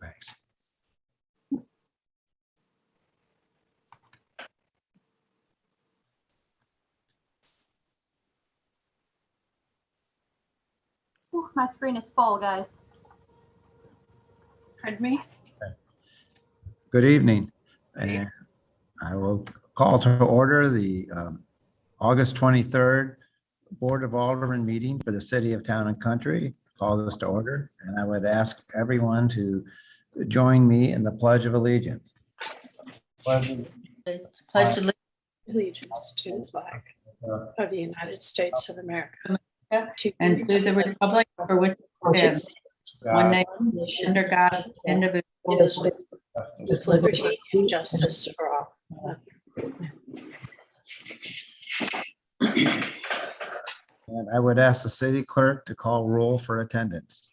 Thanks. Ooh, my screen is full, guys. Pardon me? Good evening. And I will call to order the August 23rd Board of Aldermen meeting for the City of Town and Country. Call this to order, and I would ask everyone to join me in the Pledge of Allegiance. Pledge allegiance to the flag of the United States of America and to the republic for which it stands, one nation, under God, indivisible, with liberty and justice for all. And I would ask the city clerk to call roll for attendance.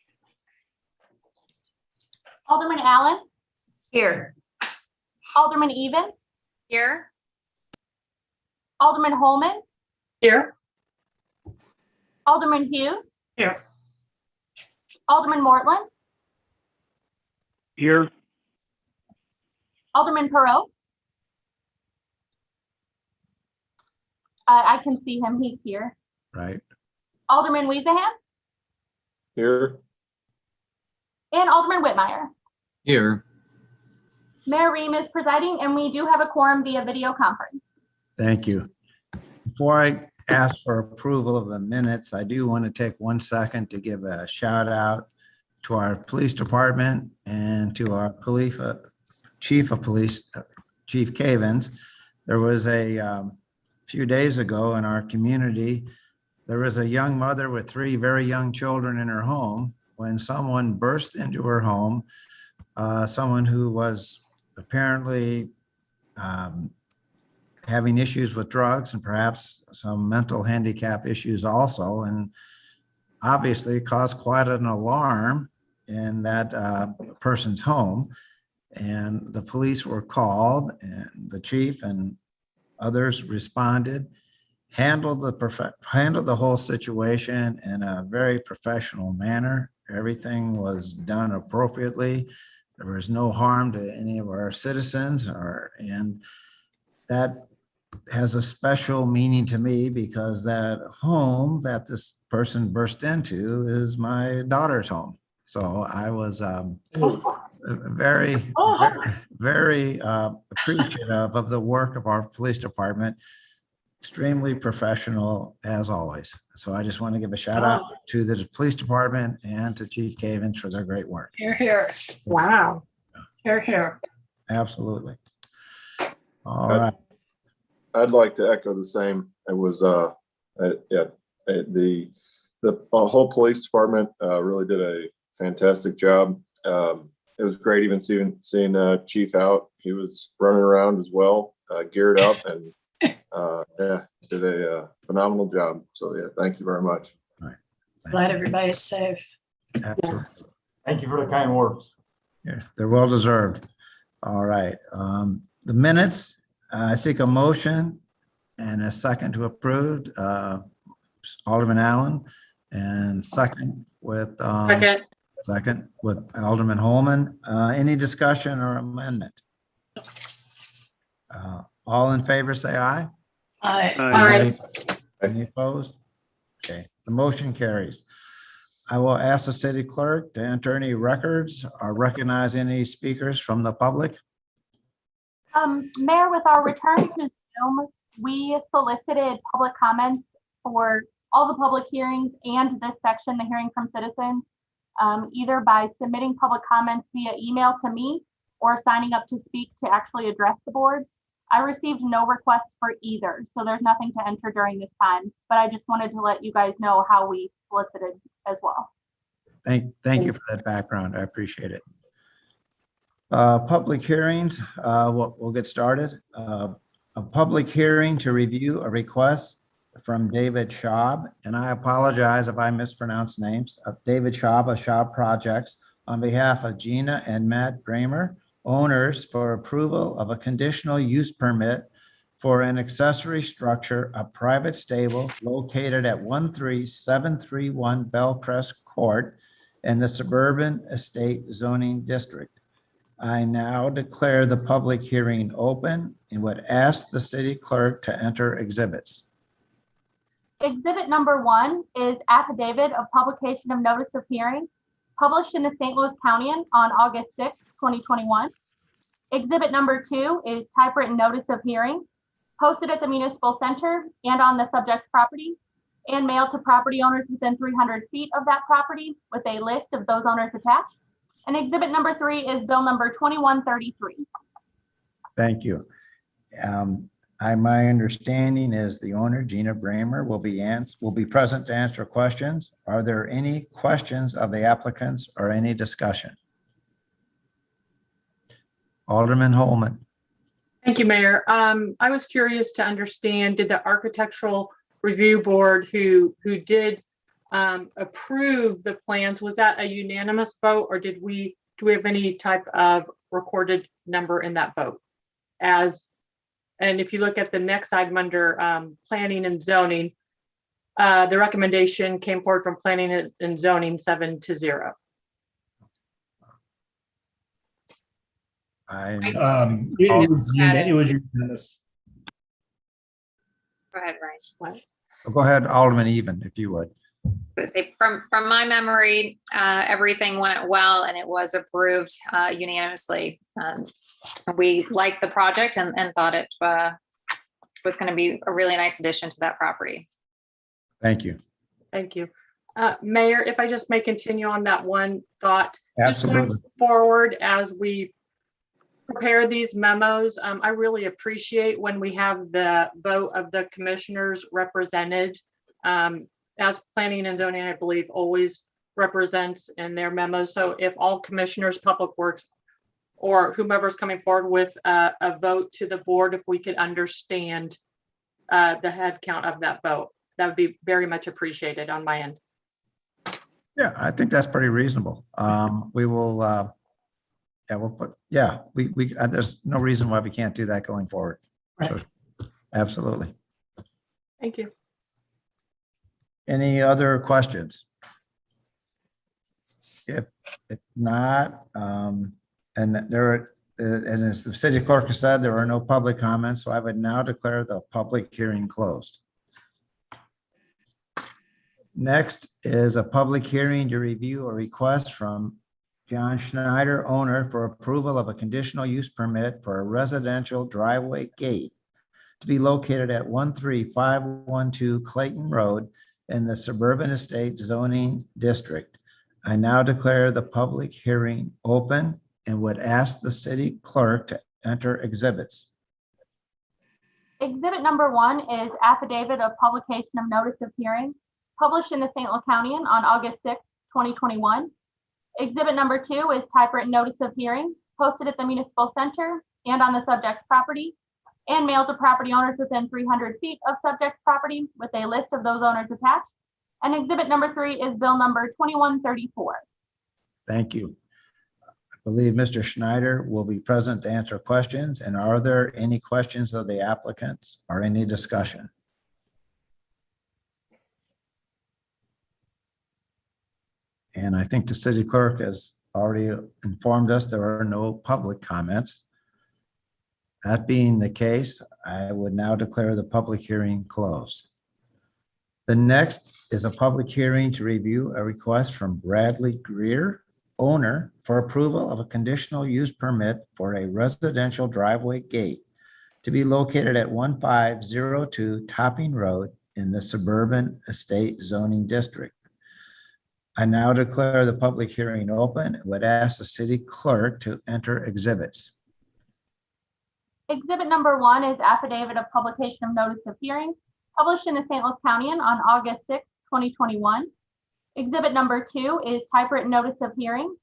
Alderman Allen, Here. Alderman Even, Here. Alderman Holman, Here. Alderman Hughes, Here. Alderman Mortland, Here. Alderman Perot. I can see him, he's here. Right. Alderman Weasahan Here. and Alderman Whitmire. Here. Mayor Ream is presiding, and we do have a quorum via video conference. Thank you. Before I ask for approval of the minutes, I do want to take 1 second to give a shout out to our police department and to our chief of police, Chief Cavins. There was a few days ago in our community, there was a young mother with 3 very young children in her home when someone burst into her home, someone who was apparently having issues with drugs and perhaps some mental handicap issues also, and obviously caused quite an alarm in that person's home. And the police were called, and the chief and others responded, handled the whole situation in a very professional manner. Everything was done appropriately. There was no harm to any of our citizens, and that has a special meaning to me because that home that this person burst into is my daughter's home. So I was very appreciative of the work of our police department. Extremely professional as always. So I just want to give a shout out to the police department and to Chief Cavins for their great work. Here, here. Wow. Here, here. Absolutely. All right. I'd like to echo the same. It was the whole police department really did a fantastic job. It was great even seeing Chief out. He was running around as well, geared up, and did a phenomenal job. So yeah, thank you very much. All right. Glad everybody's safe. Absolutely. Thank you for the kind words. Yes, they're well deserved. All right. The minutes, I seek a motion and a second to approve. Alderman Allen and second with second with Alderman Holman. Any discussion or amendment? All in favor, say aye. Aye. Any opposed? Okay, the motion carries. I will ask the city clerk to enter any records or recognize any speakers from the public. Mayor, with our return to Zoom, we solicited public comments for all the public hearings and this section, the hearing from citizens, either by submitting public comments via email to me or signing up to speak to actually address the board. I received no requests for either, so there's nothing to enter during this time, but I just wanted to let you guys know how we solicited as well. Thank you for that background. I appreciate it. Public hearings, we'll get started. A public hearing to review a request from David Schaub, and I apologize if I mispronounce names, of David Schaub of Schaub Projects on behalf of Gina and Matt Bramer, owners, for approval of a conditional use permit for an accessory structure, a private stable located at 13731 Bellcrest Court in the Suburban Estate Zoning District. I now declare the public hearing open and would ask the city clerk to enter exhibits. Exhibit number 1 is affidavit of publication of notice of hearing published in the St. Louis County on August 6, 2021. Exhibit number 2 is typewritten notice of hearing posted at the municipal center and on the subject property and mailed to property owners within 300 feet of that property with a list of those owners attached. And exhibit number 3 is bill number 2133. Thank you. My understanding is the owner, Gina Bramer, will be present to answer questions. Are there any questions of the applicants or any discussion? Alderman Holman. Thank you, Mayor. I was curious to understand, did the Architectural Review Board who did approve the plans, was that a unanimous vote, or do we have any type of recorded number in that vote? And if you look at the next item under planning and zoning, the recommendation came forward from planning and zoning 7-0. It was unanimous. Go ahead, Ryan. Go ahead, Alderman Even, if you would. Say from my memory, everything went well and it was approved unanimously. We liked the project and thought it was going to be a really nice addition to that property. Thank you. Thank you. Mayor, if I just may continue on that one thought. Absolutely. Just going forward as we prepare these memos, I really appreciate when we have the vote of the commissioners represented. As planning and zoning, I believe, always represents in their memos. So if all commissioners, public works, or whomever's coming forward with a vote to the board, if we could understand the head count of that vote, that would be very much appreciated on my end. Yeah, I think that's pretty reasonable. We will, there's no reason why we can't do that going forward. Right. So, absolutely. Thank you. Any other questions? If not, and as the city clerk has said, there are no public comments, so I would now declare the public hearing closed. Next is a public hearing to review a request from John Schneider, owner, for approval of a conditional use permit for a residential driveway gate to be located at 13512 Clayton Road in the Suburban Estate Zoning District. I now declare the public hearing open and would ask the city clerk to enter exhibits. Exhibit number 1 is affidavit of publication of notice of hearing published in the St. Louis County on August 6, 2021. Exhibit number 2 is typewritten notice of hearing posted at the municipal center and on the subject property and mailed to property owners within 300 feet of subject property with a list of those owners attached. And exhibit number 3 is bill number 2134. Thank you. I believe Mr. Schneider will be present to answer questions. And are there any questions of the applicants or any discussion? And I think the city clerk has already informed us there are no public comments. That being the case, I would now declare the public hearing closed. The next is a public hearing to review a request from Bradley Greer, owner, for approval of a conditional use permit for a residential driveway gate to be located at 1502 Topping Road in the Suburban Estate Zoning District. I now declare the public hearing open and would ask the city clerk to enter exhibits. Exhibit number 1 is affidavit of publication of notice of hearing, published in the St. Louis Countian on August 6, 2021. Exhibit number 2 is typewritten notice of hearing,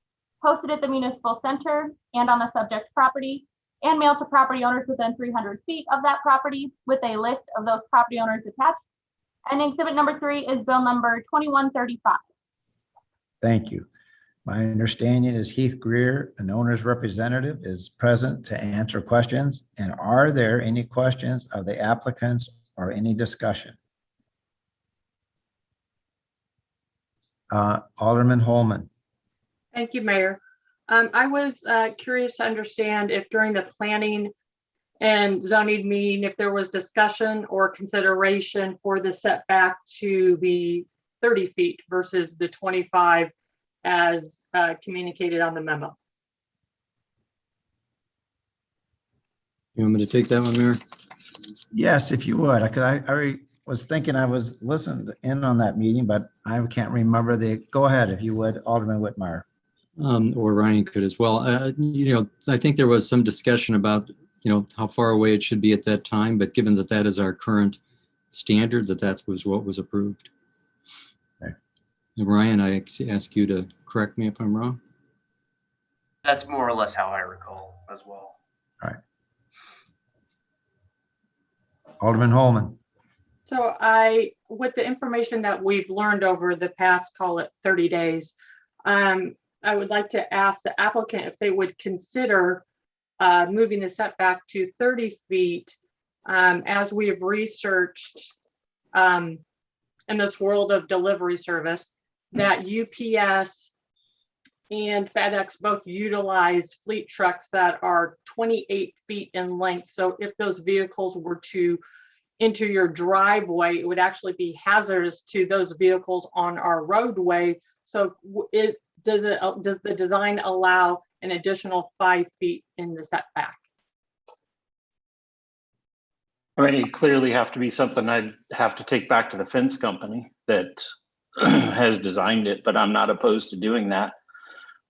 posted at the municipal center and on the subject property, and mailed to property owners within 300 feet of that property with a list of those property owners attached. And exhibit number 3 is bill number 2135. Thank you. My understanding is Heath Greer, an owner's representative, is present to answer questions. And are there any questions of the applicants or any discussion? Alderman Holman. Thank you, Mayor. I was curious to understand if during the planning and zoning meeting, if there was discussion or consideration for the setback to be 30 feet versus the 25 as communicated on the memo. You want me to take that one, Mayor? Yes, if you would. I was thinking I was listening in on that meeting, but I can't remember go ahead if you would, Alderman Whitmire. Or Ryan could as well. I think there was some discussion about, how far away it should be at that time, but given that that is our current standard, that was what was approved. Okay. And Ryan, I ask you to correct me if I'm wrong. That's more or less how I recall as well. All right. Alderman Holman. So with the information that we've learned over the past, call it 30 days, I would like to ask the applicant if they would consider moving the setback to 30 feet as we have researched in this world of delivery service that UPS and FedEx both utilize fleet trucks that are 28 feet in length. So if those vehicles were to enter your driveway, it would actually be hazardous to those vehicles on our roadway. So does the design allow an additional 5 feet in the setback? I mean, it clearly have to be something I'd have to take back to the fence company that has designed it, but I'm not opposed to doing that.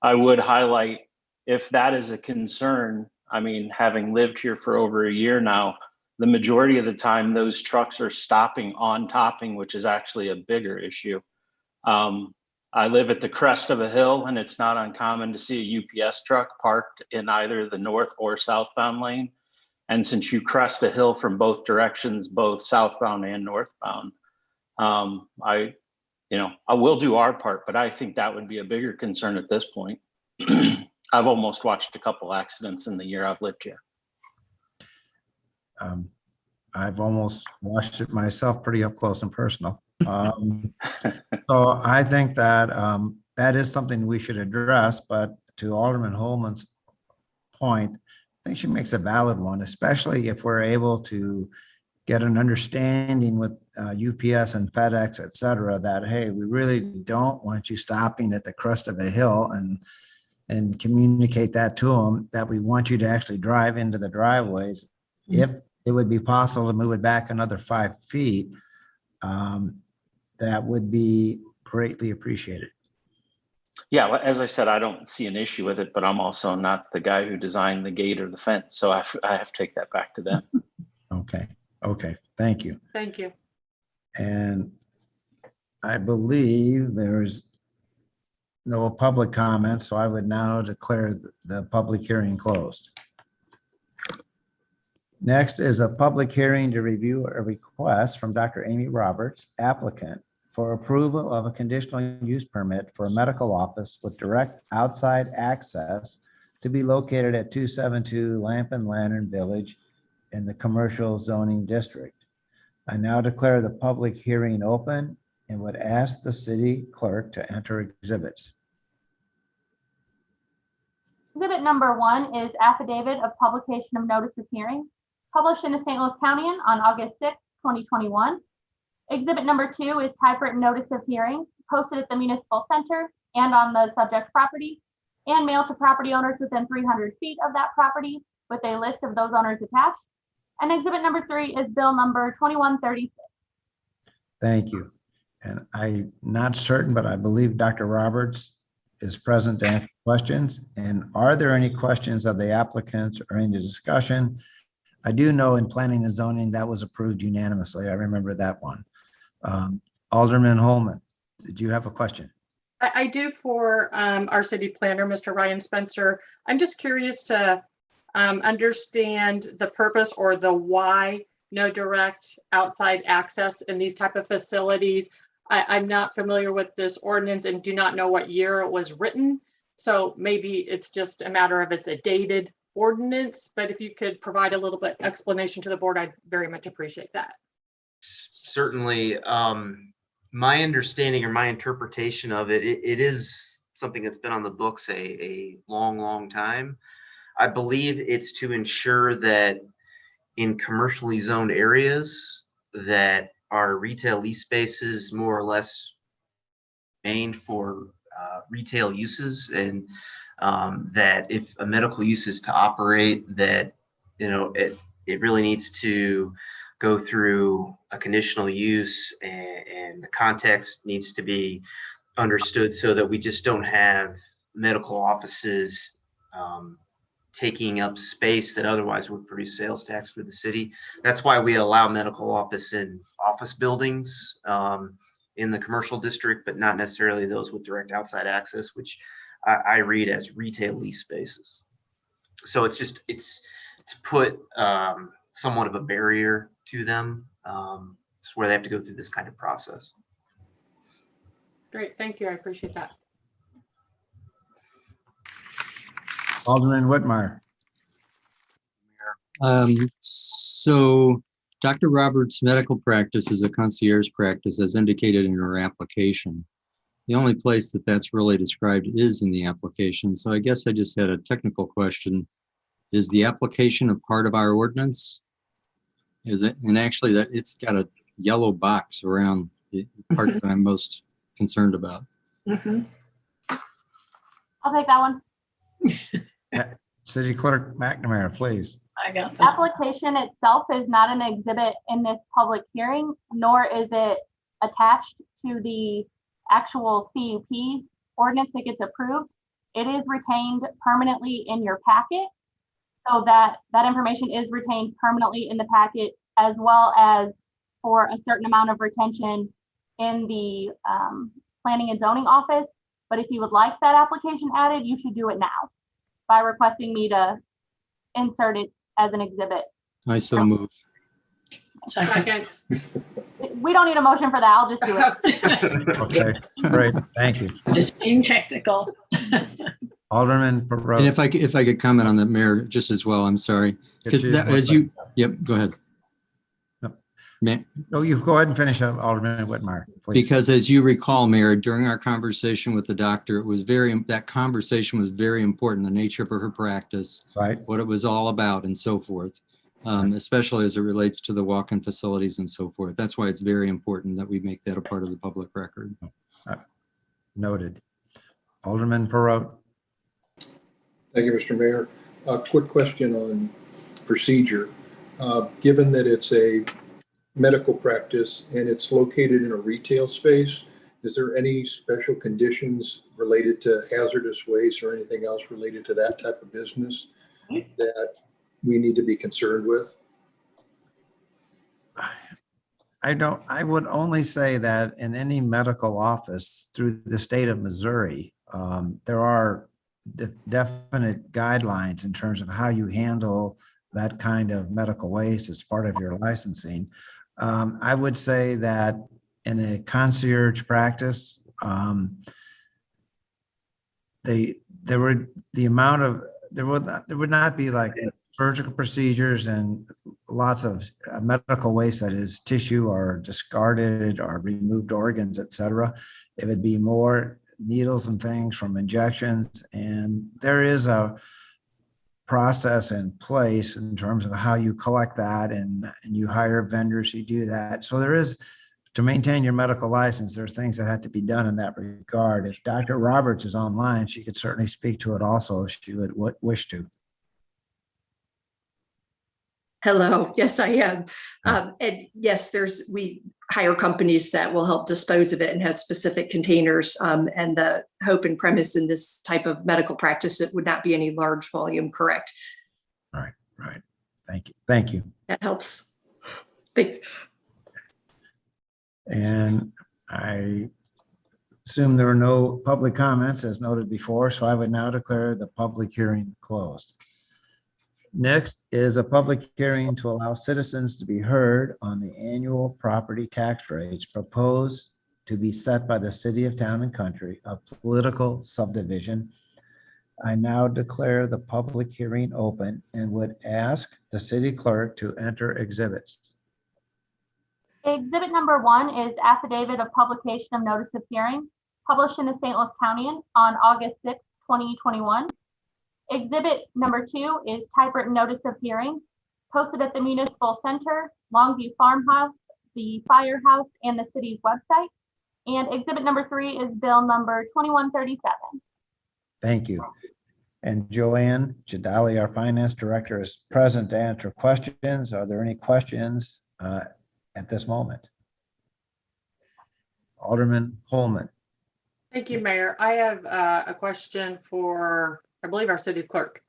I would highlight, if that is a concern, I mean, having lived here for over a year now, the majority of the time those trucks are stopping on topping, which is actually a bigger issue. I live at the crest of a hill, and it's not uncommon to see a UPS truck parked in either the north or southbound lane. And since you crest a hill from both directions, both southbound and northbound, I will do our part, but I think that would be a bigger concern at this point. I've almost watched a couple accidents in the year I've lived here. I've almost watched it myself pretty up close and personal. So I think that that is something we should address, but to Alderman Holman's point, I think she makes a valid one, especially if we're able to get an understanding with UPS and FedEx, et cetera, that, hey, we really don't want you stopping at the crest of a hill, and communicate that to them, that we want you to actually drive into the driveways. Mm-hmm. If it would be possible to move it back another 5 feet, that would be greatly appreciated. Yeah, as I said, I don't see an issue with it, but I'm also not the guy who designed the gate or the fence, so I have to take that back to them. Okay, thank you. Thank you. And I believe there's no public comment, so I would now declare the public hearing closed. Next is a public hearing to review a request from Dr. Amy Roberts, applicant, for approval of a conditional use permit for a medical office with direct outside access to be located at 272 Lamp and Lantern Village in the Commercial Zoning District. I now declare the public hearing open and would ask the city clerk to enter exhibits. Exhibit number 1 is affidavit of publication of notice of hearing, published in the St. Louis County on August 6, 2021. Exhibit number 2 is typewritten notice of hearing, posted at the municipal center and on the subject property, and mailed to property owners within 300 feet of that property with a list of those owners attached. And exhibit number 3 is bill number 2136. Thank you. And I'm not certain, but I believe Dr. Roberts is present to answer questions. And are there any questions of the applicants or any discussion? I do know in planning and zoning that was approved unanimously. I remember that one. Alderman Holman, did you have a question? I do for our city planner, Mr. Ryan Spencer. I'm just curious to understand the purpose or the why no direct outside access in these type of facilities. I'm not familiar with this ordinance and do not know what year it was written. So maybe it's just a matter of it's a dated ordinance, but if you could provide a little bit explanation to the board, I'd very much appreciate that. Certainly. My understanding or my interpretation of it, it is something that's been on the books a long time. I believe it's to ensure that in commercially zoned areas that our retail lease spaces more or less aimed for retail uses, and that if a medical use is to operate, that it really needs to go through a conditional use, and the context needs to be understood so that we just don't have medical offices taking up space that otherwise would produce sales tax for the city. That's why we allow medical office in office buildings in the commercial district, but not necessarily those with direct outside access, which I read as retail lease spaces. So it's to put somewhat of a barrier to them. It's where they have to go through this kind of process. Great, thank you. I appreciate that. Alderman Whitmire. So Dr. Roberts' medical practice is a concierge practice as indicated in her application. The only place that that's really described is in the application. So I guess I just had a technical question. Is the application a part of our ordinance? Is it? And actually that it's got a yellow box around the part that I'm most concerned about. Mhm. I'll take that one. City Clerk McNamara, please. I got The that. application itself is not an exhibit in this public hearing, nor is it attached to the actual CUP ordinance that gets approved. It is retained permanently in your packet, so that information is retained permanently in the packet, as well as for a certain amount of retention in the planning and zoning office. But if you would like that application added, you should do it now by requesting me to insert it as an exhibit. I so move. Second. We don't need a motion for that. I'll just do it. Okay, great, thank you. Just being technical. Alderman And Perot. if I could comment on that, Mayor, just as well, I'm sorry. Because yep, go ahead. Oh, you go ahead and finish up, Alderman Whitmire, please. Because as you recall, Mayor, during our conversation with the doctor, that conversation was very important, the nature of her practice, right, what it was all about and so forth, especially as it relates to the walk-in facilities and so forth. That's why it's very important that we make that a part of the public record. Noted. Alderman Perot. Thank you, Mr. Mayor. A quick question on procedure. Given that it's a medical practice and it's located in a retail space, is there any special conditions related to hazardous waste or anything else related to that type of business that we need to be concerned with? I would only say that in any medical office through the state of Missouri, there are definite guidelines in terms of how you handle that kind of medical waste as part of your licensing. I would say that in a concierge practice, the there would not be like surgical procedures and lots of medical waste that is tissue or discarded or removed organs, et cetera. It would be more needles and things from injections. And there is a process in place in terms of how you collect that, and you hire vendors who do that. So there is, to maintain your medical license, there's things that have to be done in that regard. If Dr. Roberts is online, she could certainly speak to it also if she would wish to. Hello, yes, I am. And yes, we hire companies that will help dispose of it and has specific containers. And the hope and premise in this type of medical practice, it would not be any large volume, correct? Right, right. Thank you. Thank you. That helps. Thanks. And I assume there are no public comments as noted before, so I would now declare the public hearing closed. Next is a public hearing to allow citizens to be heard on the annual property tax rates proposed to be set by the City of Town and Country, a political subdivision. I now declare the public hearing open and would ask the city clerk to enter exhibits. Exhibit number 1 is affidavit of publication of notice of hearing, published in the St. Louis County on August 6, 2021. Exhibit number 2 is typewritten notice of hearing, posted at the Municipal Center, Longview Farmhouse, the Firehouse, and the city's website. And exhibit number 3 is bill number 2137. Thank you. And Joanne Jadali, our finance director, is present to answer questions. Are there any questions at this moment? Alderman Holman. Thank you, Mayor. I have a question for, I believe, our city clerk.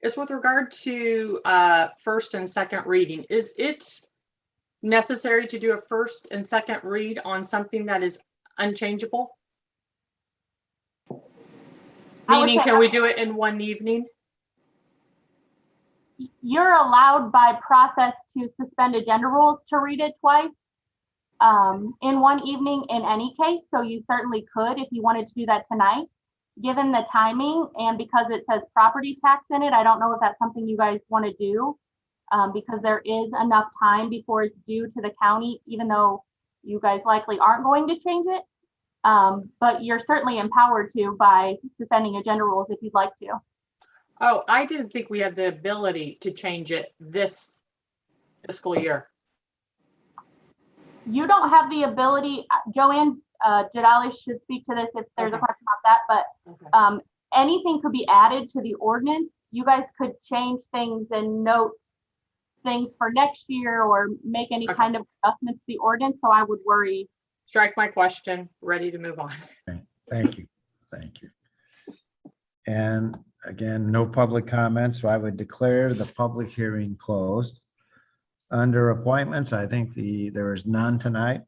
It's with regard to first and second reading. Is it necessary to do a first and second read on something that is unchangeable? Meaning, can we do it in one evening? You're allowed by process to suspend agenda rules to read it twice in one evening in any case. So you certainly could if you wanted to do that tonight. Given the timing and because it says property tax in it, I don't know if that's something you guys want to do because there is enough time before it's due to the county, even though you guys likely aren't going to change it. But you're certainly empowered to by suspending agenda rules if you'd like to. Oh, I didn't think we had the ability to change it this fiscal year. You don't have the ability, Joanne Jadali should speak to this if there's a question about that, but anything could be added to the ordinance. You guys could change things and note things for next year or make any kind of adjustments to the ordinance. So I would worry. Strike my question, ready to move on. Okay. Thank you. Thank you. And again, no public comments, so I would declare the public hearing closed. Under appointments, I think there is none tonight.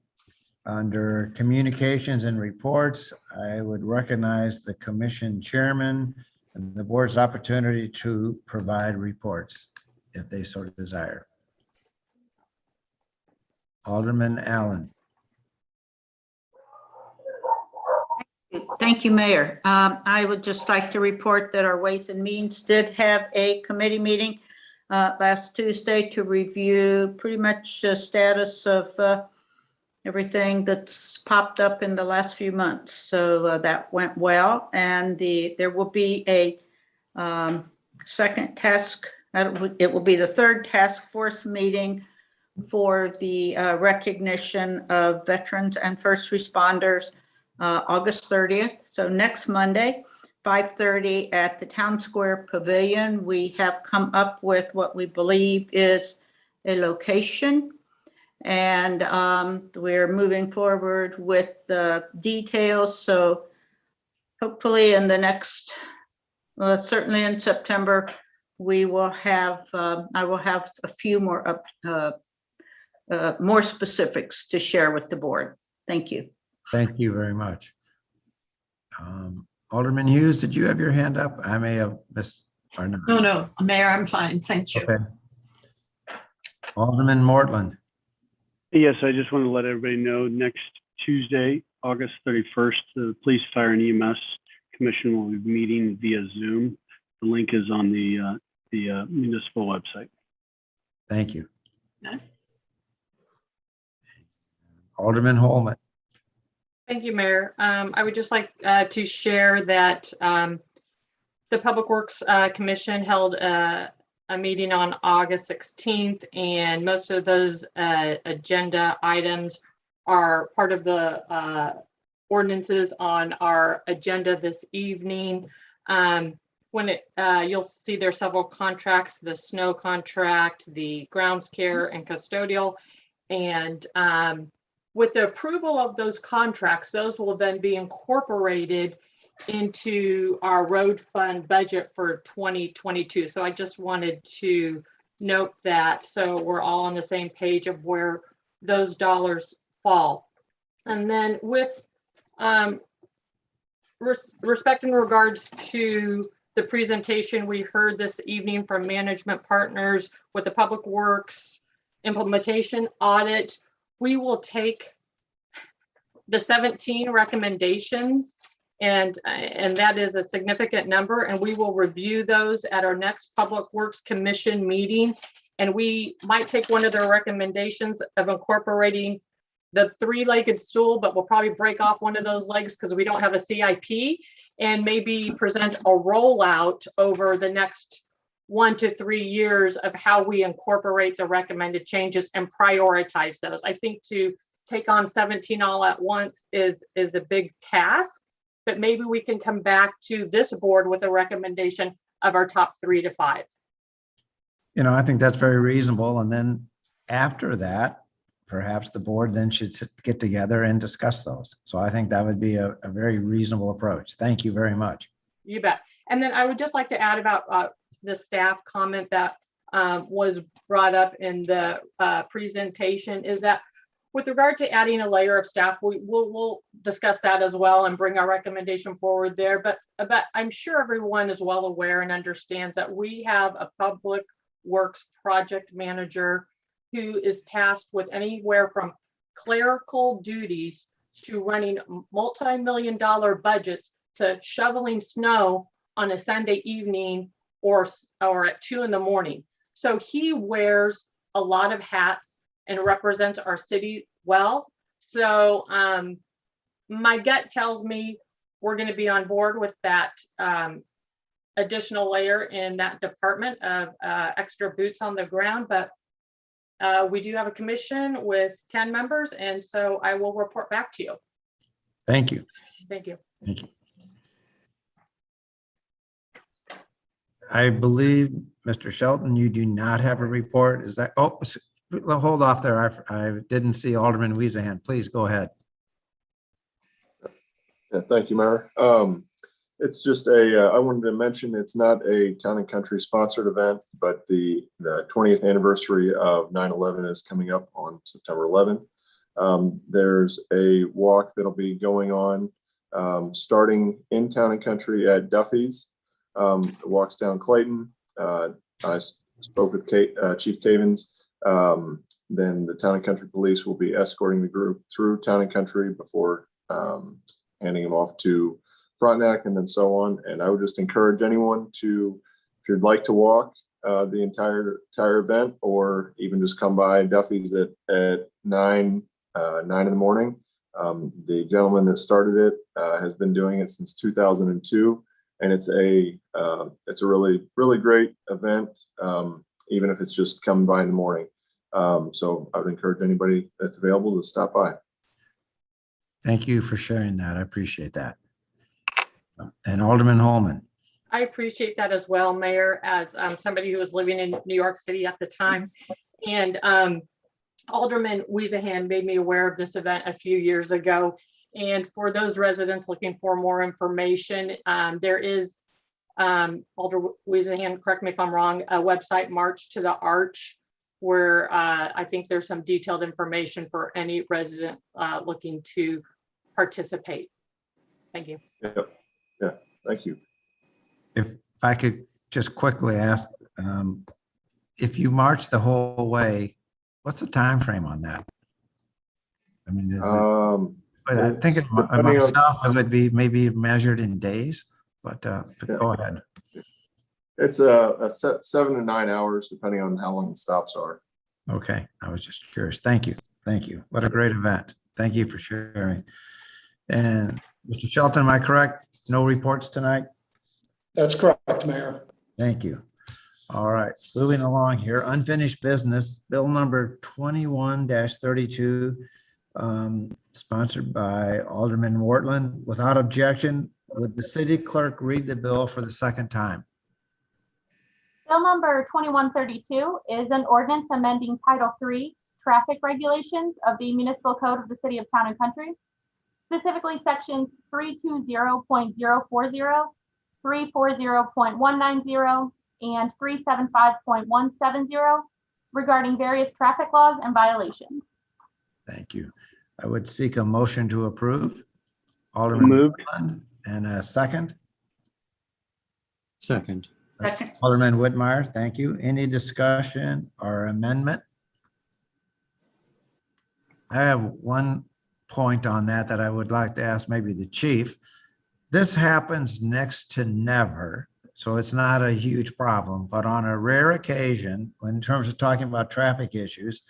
Under communications and reports, I would recognize the commission chairman and the board's opportunity to provide reports if they so desire. Alderman Allen. Thank you, Mayor. I would just like to report that our Ways and Means did have a committee meeting last Tuesday to review pretty much the status of everything that's popped up in the last few months. So that went well, and there will be a second task. It will be the third task force meeting for the recognition of veterans and first responders, August 30th. So next Monday, 5:30 at the Town Square Pavilion. We have come up with what we believe is a location, and we're moving forward with details. So hopefully in the next, certainly in September, we will have, I will have a few more specifics to share with the board. Thank you. Thank you very much. Alderman Hughes, did you have your hand up? I may have missed or not. No, Mayor, I'm fine. Thank you. Okay. Alderman Mortland. Yes, I just want to let everybody know next Tuesday, August 31st, the Police, Fire, and EMS Commission will be meeting via Zoom The link is on the municipal website. Thank you. Okay. Alderman Holman. Thank you, Mayor. I would just like to share that the Public Works Commission held a meeting on August 16th, and most of those agenda items are part of the ordinances on our agenda this evening. You'll see there's several contracts, the snow contract, the grounds care and custodial, and with the approval of those contracts, those will then be incorporated into our road fund budget for 2022. So I just wanted to note that so we're all on the same page of where those dollars fall. And then with respect in regards to the presentation we heard this evening from management partners with the Public Works implementation audit, we will take the 17 recommendations, and that is a significant number, and we will review those at our next Public Works Commission meeting. And we might take one of their recommendations of incorporating the three-legged stool, but we'll probably break off one of those legs because we don't have a CIP, and maybe present a rollout over the next 1 to 3 years of how we incorporate the recommended changes and prioritize those. I think to take on 17 all at once is a big task, but maybe we can come back to this board with a recommendation of our top 3 to 5. I think that's very reasonable. And then after that, perhaps the board then should get together and discuss those. So I think that would be a very reasonable approach. Thank you very much. You bet. And then I would just like to add about the staff comment that was brought up in the presentation is that with regard to adding a layer of staff, we'll discuss that as well and bring our recommendation forward there. But I'm sure everyone is well aware and understands that we have a Public Works project manager who is tasked with anywhere from clerical duties to running multi-million-dollar budgets to shoveling snow on a Sunday evening or at 2 in the morning. So he wears a lot of hats and represents our city well. So my gut tells me we're going to be on board with that additional layer in that department of extra boots on the ground. But we do have a commission with 10 members, and so I will report back to you. Thank you. Thank you. Thank you. I believe, Mr. Shelton, you do not have a report. Is that, oh, hold off there. I didn't see Alderman Weezahan. Please go ahead. Yeah, thank you, Mayor. It's just I wanted to mention it's not a Town and Country sponsored event, but the 20th anniversary of 9/11 is coming up on September 11th. There's a walk that'll be going on starting in Town and Country at Duffy's. It walks down Clayton. I spoke with Chief Cavins. Then the Town and Country Police will be escorting the group through Town and Country before handing them off to Frontenac and then so on. And I would just encourage anyone to, if you'd like to walk the entire event, or even just come by Duffy's at 9 in the morning. The gentleman that started it has been doing it since 2002, and it's a really great event, even if it's just coming by in the morning. So I would encourage anybody that's available to stop by. Thank you for sharing that. I appreciate that. And Alderman Holman. I appreciate that as well, Mayor, as somebody who was living in New York City at the time. And Alderman Weezahan made me aware of this event a few years ago. And for those residents looking for more information, there is, Alder Weezahan, correct me if I'm wrong, a website, March to the Arch, where I think there's some detailed information for any resident looking to participate. Thank you. Yeah, thank you. If I could just quickly ask, if you march the whole way, what's the time frame on that? I mean, is it, but I think myself, it would be maybe measured in days, but go ahead. It's 7 to 9 hours, depending on how long the stops are. Okay, I was just curious. Thank you. Thank you. What a great event. Thank you for sharing. And Mr. Shelton, am I correct? No reports tonight? That's correct, Mayor. Thank you. All right, moving along here, unfinished business, bill number 21-32, sponsored by Alderman Wortland. Without objection, would the city clerk read the bill for the second time? Bill number 2132 is an ordinance amending Title III Traffic Regulations of the Municipal Code of the City of Town and Country, specifically sections 320.040, 340.190, and 375.170 regarding various traffic laws and violations. Thank you. I would seek a motion to approve. Alderman Moved. Wortland, and a second. Second. Second. Alderman Whitmire, thank you. Any discussion or amendment? I have one point on that I would like to ask maybe the chief. This happens next to never, so it's not a huge problem, but on a rare occasion, in terms of talking about traffic issues,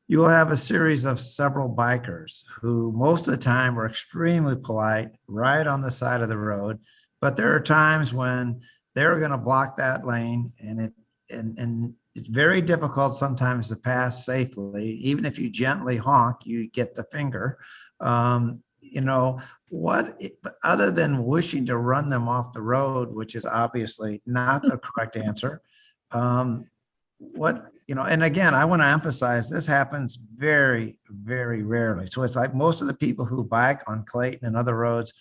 you will have a series of several bikers who most of the time are extremely polite right on the side of the road, but there are times when they're going to block that lane, and it's very difficult sometimes to pass safely. Even if you gently honk, you get the finger. You know, other than wishing to run them off the road, which is obviously not the correct answer, and again, I want to emphasize this happens very, very rarely. So it's like most of the people who bike on Clayton and other roads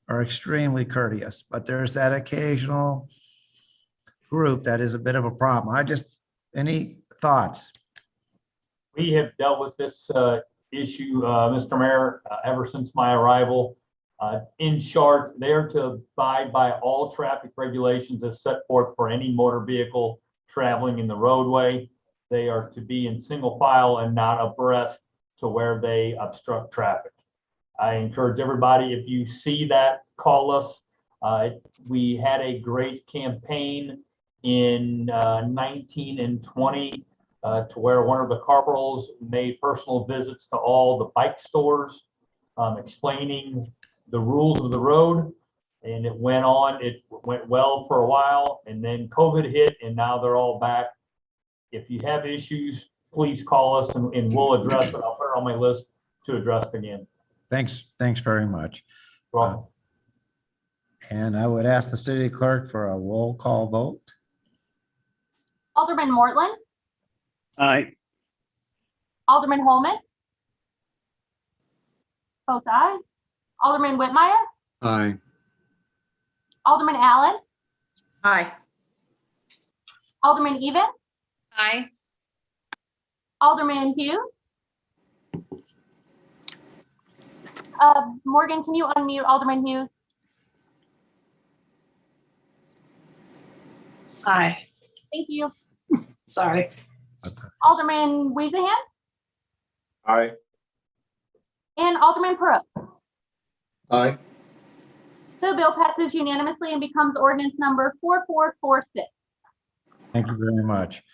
are extremely courteous, but there's that occasional group that is a bit of a problem. Any thoughts? We have dealt with this issue, Mr. Mayor, ever since my arrival. In short, they are to abide by all traffic regulations as set forth for any motor vehicle traveling in the roadway. They are to be in single file and not abreast to where they obstruct traffic. I encourage everybody, if you see that, call us. We had a great campaign in 19 and 20 to where one of the corporals made personal visits to all the bike stores, explaining the rules of the road. And it went well for a while, and then COVID hit, and now they're all back. If you have issues, please call us and we'll address it. I'll put it on my list to address it again. Thanks very much. Welcome. And I would ask the city clerk for a roll call vote. Alderman Mortland, Aye. Alderman Holman, votes aye. Alderman Whitmire, Aye. Alderman Allen, Aye. Alderman Even, Aye. Alderman Hughes. Morgan, can you unmute Alderman Hughes? Aye. Thank you. Sorry. Alderman Weezahan Aye. and Alderman Perot. Aye. The bill passes unanimously and becomes ordinance number 4446. Thank you very much.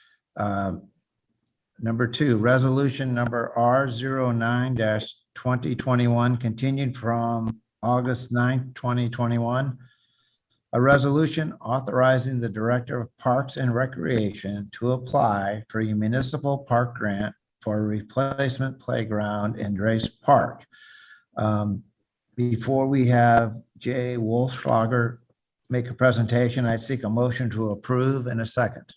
Number 2, resolution number R09-2021, continued from August 9th, 2021. A resolution authorizing the Director of Parks and Recreation to apply for a municipal park grant for a replacement playground in Drace Park. Before we have Jay Wolfschlager make a presentation, I'd seek a motion to approve in a second.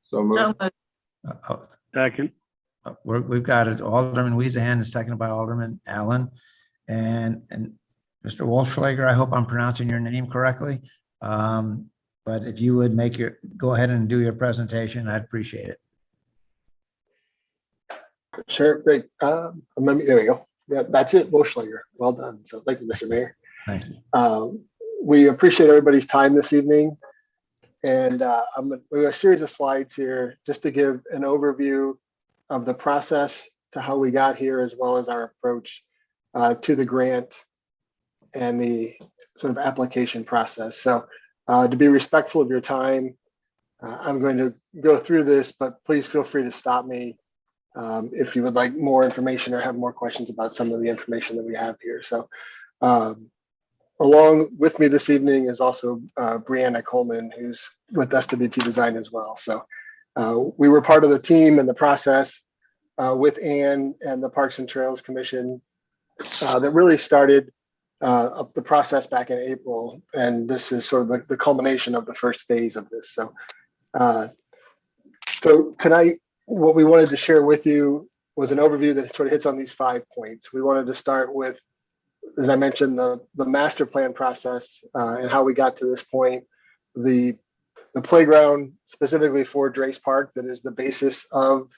So moved. Second. We've got it. Alderman Weezahan is seconded by Alderman Allen. And Mr. Wolfschlager, I hope I'm pronouncing your name correctly. But if you would go ahead and do your presentation, I'd appreciate it. Sure, great. There we go. Yeah, that's it, Wolfschlager. Well done. So thank you, Mr. Mayor. Thank you. We appreciate everybody's time this evening. And we have a series of slides here just to give an overview of the process to how we got here, as well as our approach to the grant and the sort of application process. So To be respectful of your time, I'm going to go through this, but please feel free to stop me if you would like more information or have more questions about some of the information that we have here. So along with me this evening is also Brianna Coleman, who's with SWT Design as well. So we were part of the team and the process with Ann and the Parks and Trails Commission that really started up the process back in April. And this is sort of the culmination of the first phase of this. So, so tonight, what we wanted to share with you was an overview that sort of hits on these 5 points. We wanted to start with, as I mentioned, the master plan process and how we got to this point, the playground specifically for Drace Park that is the basis of,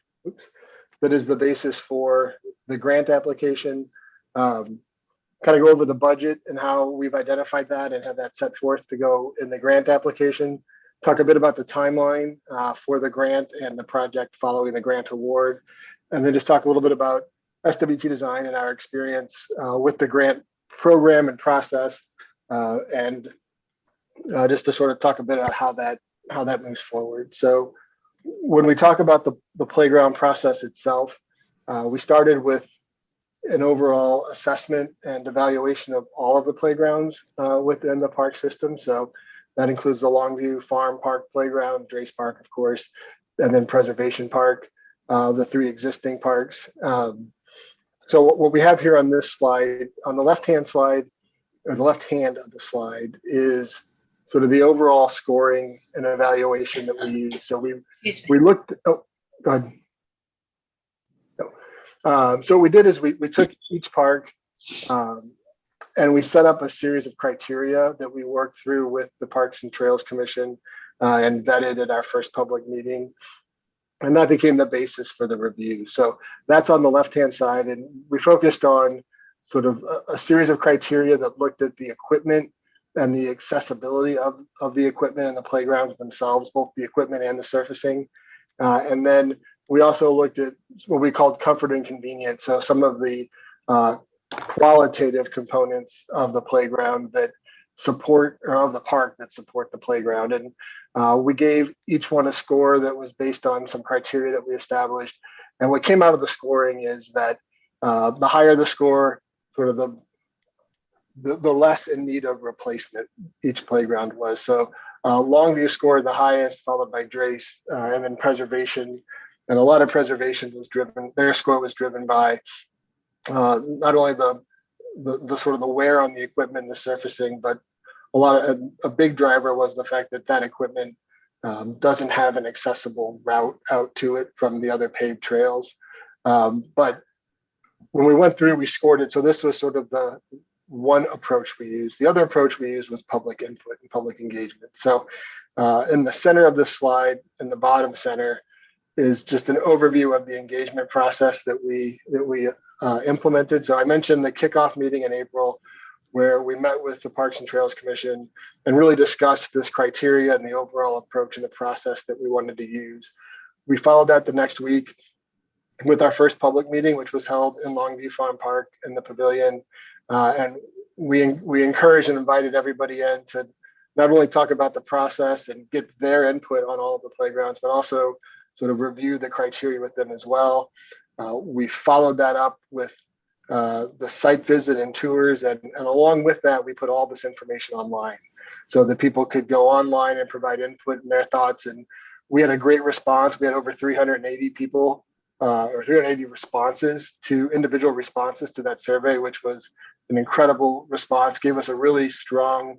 for the grant application. Kind of go over the budget and how we've identified that and have that set forth to go in the grant application. Talk a bit about the timeline for the grant and the project following the grant award. And then just talk a little bit about SWT Design and our experience with the grant program and process. And just to sort of talk a bit about how that moves forward. So when we talk about the playground process itself, we started with an overall assessment and evaluation of all of the playgrounds within the park system. So that includes the Longview Farm Park Playground, Drace Park, of course, and then Preservation Park, the 3 existing parks. So what we have here on this slide, on the left-hand slide, or the left hand of the slide, is sort of the overall scoring and evaluation that we use. So we looked, oh, go ahead. So what we did is we took each park and we set up a series of criteria that we worked through with the Parks and Trails Commission and vetted at our first public meeting. And that became the basis for the review. So that's on the left-hand side. And we focused on sort of a series of criteria that looked at the equipment and the accessibility of the equipment and the playgrounds themselves, both the equipment and the surfacing. And then we also looked at what we called comfort and convenience. So some of the qualitative components of the playground that support, or of the park that support the playground. And we gave each one a score that was based on some criteria that we established. And what came out of the scoring is that the higher the score, sort of the less in need of replacement each playground was. So Longview scored the highest, followed by Drace, and then Preservation. And a lot of Preservation was driven, their score was driven by not only the sort of the wear on the equipment, the surfacing, but a big driver was the fact that that equipment doesn't have an accessible route out to it from the other paved trails. But when we went through, we scored it. So this was sort of the one approach we used. The other approach we used was public input and public engagement. So in the center of the slide, in the bottom center, is just an overview of the engagement process that we implemented. So I mentioned the kickoff meeting in April, where we met with the Parks and Trails Commission and really discussed this criteria and the overall approach and the process that we wanted to use. We followed that the next week with our first public meeting, which was held in Longview Farm Park in the pavilion. And we encouraged and invited everybody in to not only talk about the process and get their input on all of the playgrounds, but also sort of review the criteria with them as well. We followed that up with the site visit and tours. And along with that, we put all this information online so that people could go online and provide input and their thoughts. And we had a great response. We had over 380 people or 380 responses to individual responses to that survey, which was an incredible response, gave us a really strong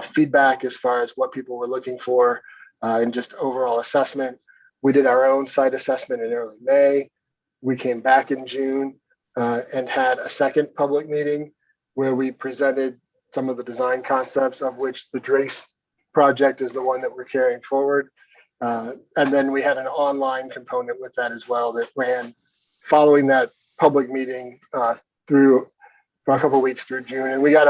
feedback as far as what people were looking for and just overall assessment. We did our own site assessment in early May. We came back in June and had a second public meeting where we presented some of the design concepts, of which the Drace project is the one that we're carrying forward. And then we had an online component with that as well that ran following that public meeting through for a couple of weeks through June. And we got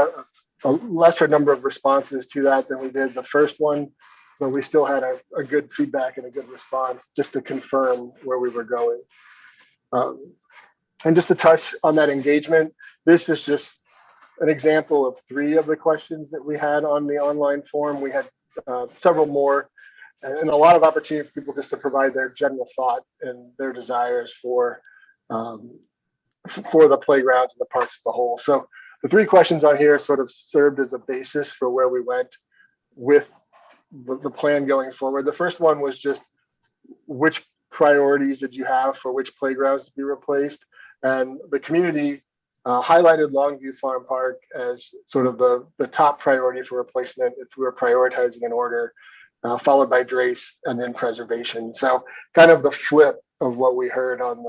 a lesser number of responses to that than we did the first one, but we still had a good feedback and a good response just to confirm where we were going. And just to touch on that engagement, this is just an example of 3 of the questions that we had on the online form. We had several more, and a lot of opportunity for people just to provide their general thought and their desires for the playgrounds and the parks as a whole. So the 3 questions on here sort of served as a basis for where we went with the plan going forward. The first one was just which priorities did you have for which playgrounds to be replaced? And the community highlighted Longview Farm Park as sort of the top priority for replacement if we were prioritizing in order, followed by Drace and then preservation. So kind of the flip of what we heard on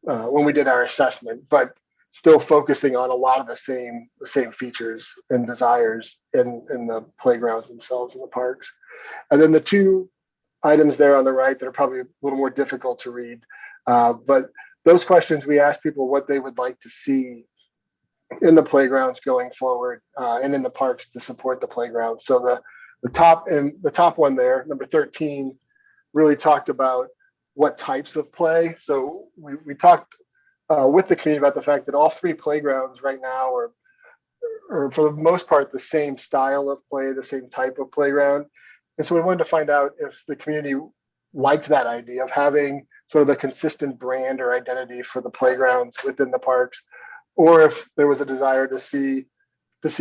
when we did our assessment, but still focusing on a lot of the same features and desires in the playgrounds themselves in the parks. And then the 2 items there on the right that are probably a little more difficult to read, but those questions, we asked people what they would like to see in the playgrounds going forward and in the parks to support the playground. So the top one there, number 13, really talked about what types of play. So we talked with the community about the fact that all 3 playgrounds right now are for the most part the same style of play, the same type of playground. And so we wanted to find out if the community liked that idea of having sort of a consistent brand or identity for the playgrounds within the parks, or if there was a desire to see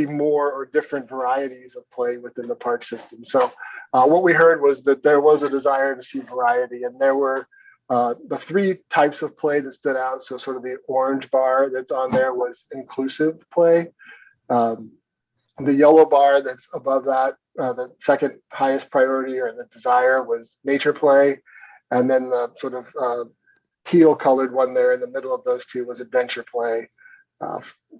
more or different varieties of play within the park system. So what we heard was that there was a desire to see variety, and there were the 3 types of play that stood out. So sort of the orange bar that's on there was inclusive play. The yellow bar that's above that, the second highest priority or the desire was nature play. And then the sort of teal colored one there in the middle of those 2 was adventure play,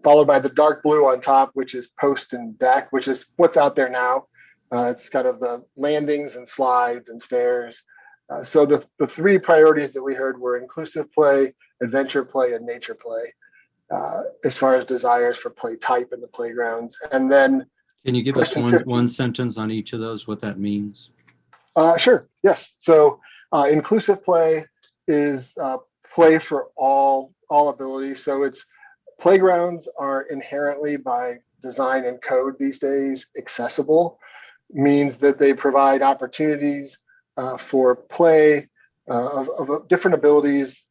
followed by the dark blue on top, which is post and deck, which is what's out there now. It's kind of the landings and slides and stairs. So the 3 priorities that we heard were inclusive play, adventure play, and nature play, as far as desires for play type in the playgrounds. And then Can you give us one sentence on each of those, what that means? Sure, yes. So inclusive play is play for all abilities. So it's playgrounds are inherently by design and code these days accessible, means that they provide opportunities for play of different abilities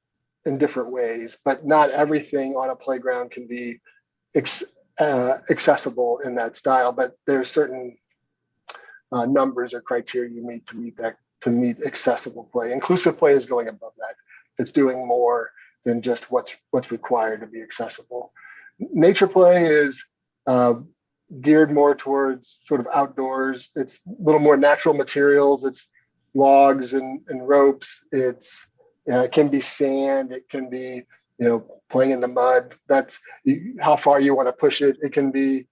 in different ways, but not everything on a playground can be accessible in that style. But there's certain numbers or criteria you need to meet accessible play. Inclusive play is going above that. It's doing more than just what's required to be accessible. Nature play is geared more towards sort of outdoors. It's a little more natural materials. It's logs and ropes. It can be sand. It can be playing in the mud. That's how far you want to push it. It can be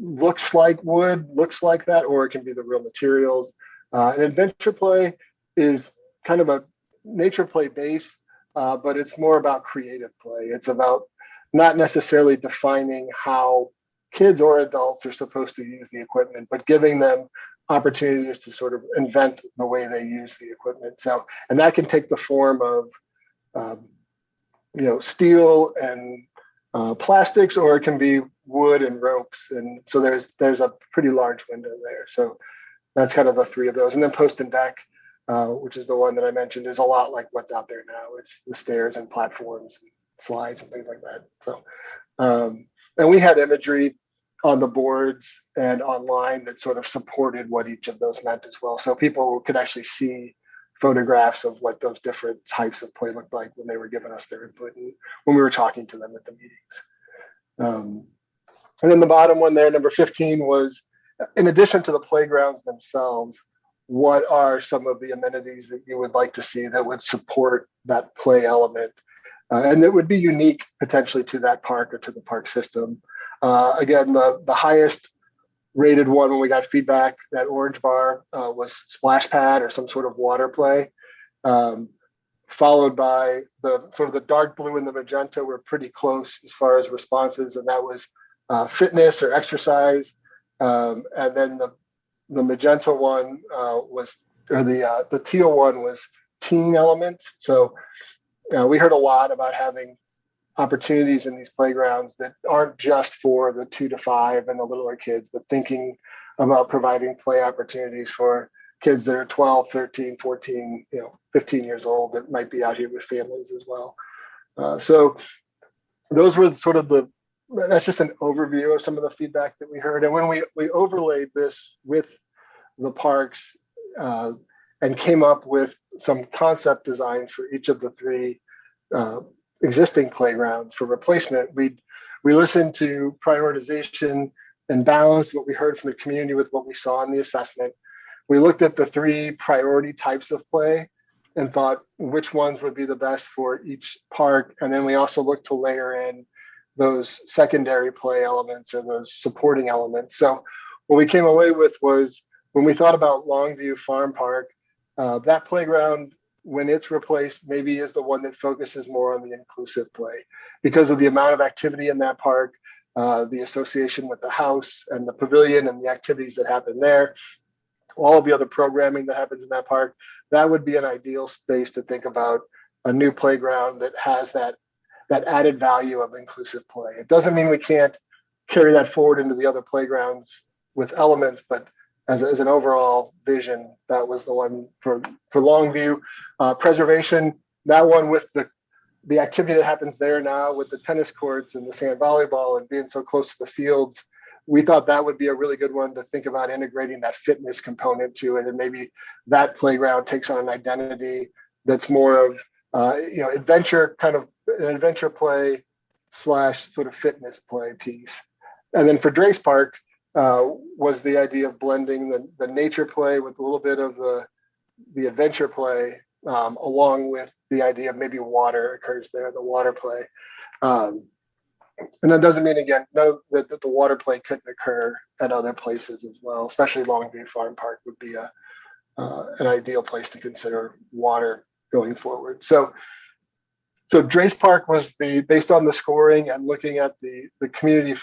looks like wood, looks like that, or it can be the real materials. And adventure play is kind of a nature play base, but it's more about creative play. It's about not necessarily defining how kids or adults are supposed to use the equipment, but giving them opportunities to sort of invent the way they use the equipment. So, and that can take the form of, steel and plastics, or it can be wood and ropes. And so there's a pretty large window there. So that's kind of the 3 of those. And then post and deck, which is the one that I mentioned, is a lot like what's out there now. It's the stairs and platforms and slides and things like that. So, and we had imagery on the boards and online that sort of supported what each of those meant as well. So people could actually see photographs of what those different types of play looked like when they were giving us their input and when we were talking to them at the meetings. And then the bottom one there, number 15, was in addition to the playgrounds themselves, what are some of the amenities that you would like to see that would support that play element? And that would be unique potentially to that park or to the park system. Again, the highest rated one when we got feedback, that orange bar, was splash pad or some sort of water play, followed by the sort of the dark blue and the magenta were pretty close as far as responses, and that was fitness or exercise. And then the magenta one the teal one was teen elements. So we heard a lot about having opportunities in these playgrounds that aren't just for the 2 to 5 and the littler kids, but thinking about providing play opportunities for kids that are 12, 13, 14, 15 years old that might be out here with families as well. So those were sort of that's just an overview of some of the feedback that we heard. And when we overlaid this with the parks and came up with some concept designs for each of the 3 existing playgrounds for replacement, we listened to prioritization and balanced what we heard from the community with what we saw in the assessment. We looked at the 3 priority types of play and thought which ones would be the best for each park. And then we also looked to layer in those secondary play elements or those supporting elements. So what we came away with was, when we thought about Longview Farm Park, that playground, when it's replaced, maybe is the one that focuses more on the inclusive play because of the amount of activity in that park, the association with the house and the pavilion and the activities that happen there, all of the other programming that happens in that park. That would be an ideal space to think about a new playground that has that added value of inclusive play. It doesn't mean we can't carry that forward into the other playgrounds with elements, but as an overall vision, that was the one for Longview. Preservation, that one with the activity that happens there now with the tennis courts and the sand volleyball and being so close to the fields, we thought that would be a really good one to think about integrating that fitness component to it. And maybe that playground takes on an identity that's more of, adventure, kind of an adventure play / sort of fitness play piece. And then for Drace Park was the idea of blending the nature play with a little bit of the adventure play, along with the idea of maybe water occurs there, the water play. And that doesn't mean, again, that the water play couldn't occur at other places as well, especially Longview Farm Park would be an ideal place to consider water going forward. So Drace Park was based on the scoring and looking at the community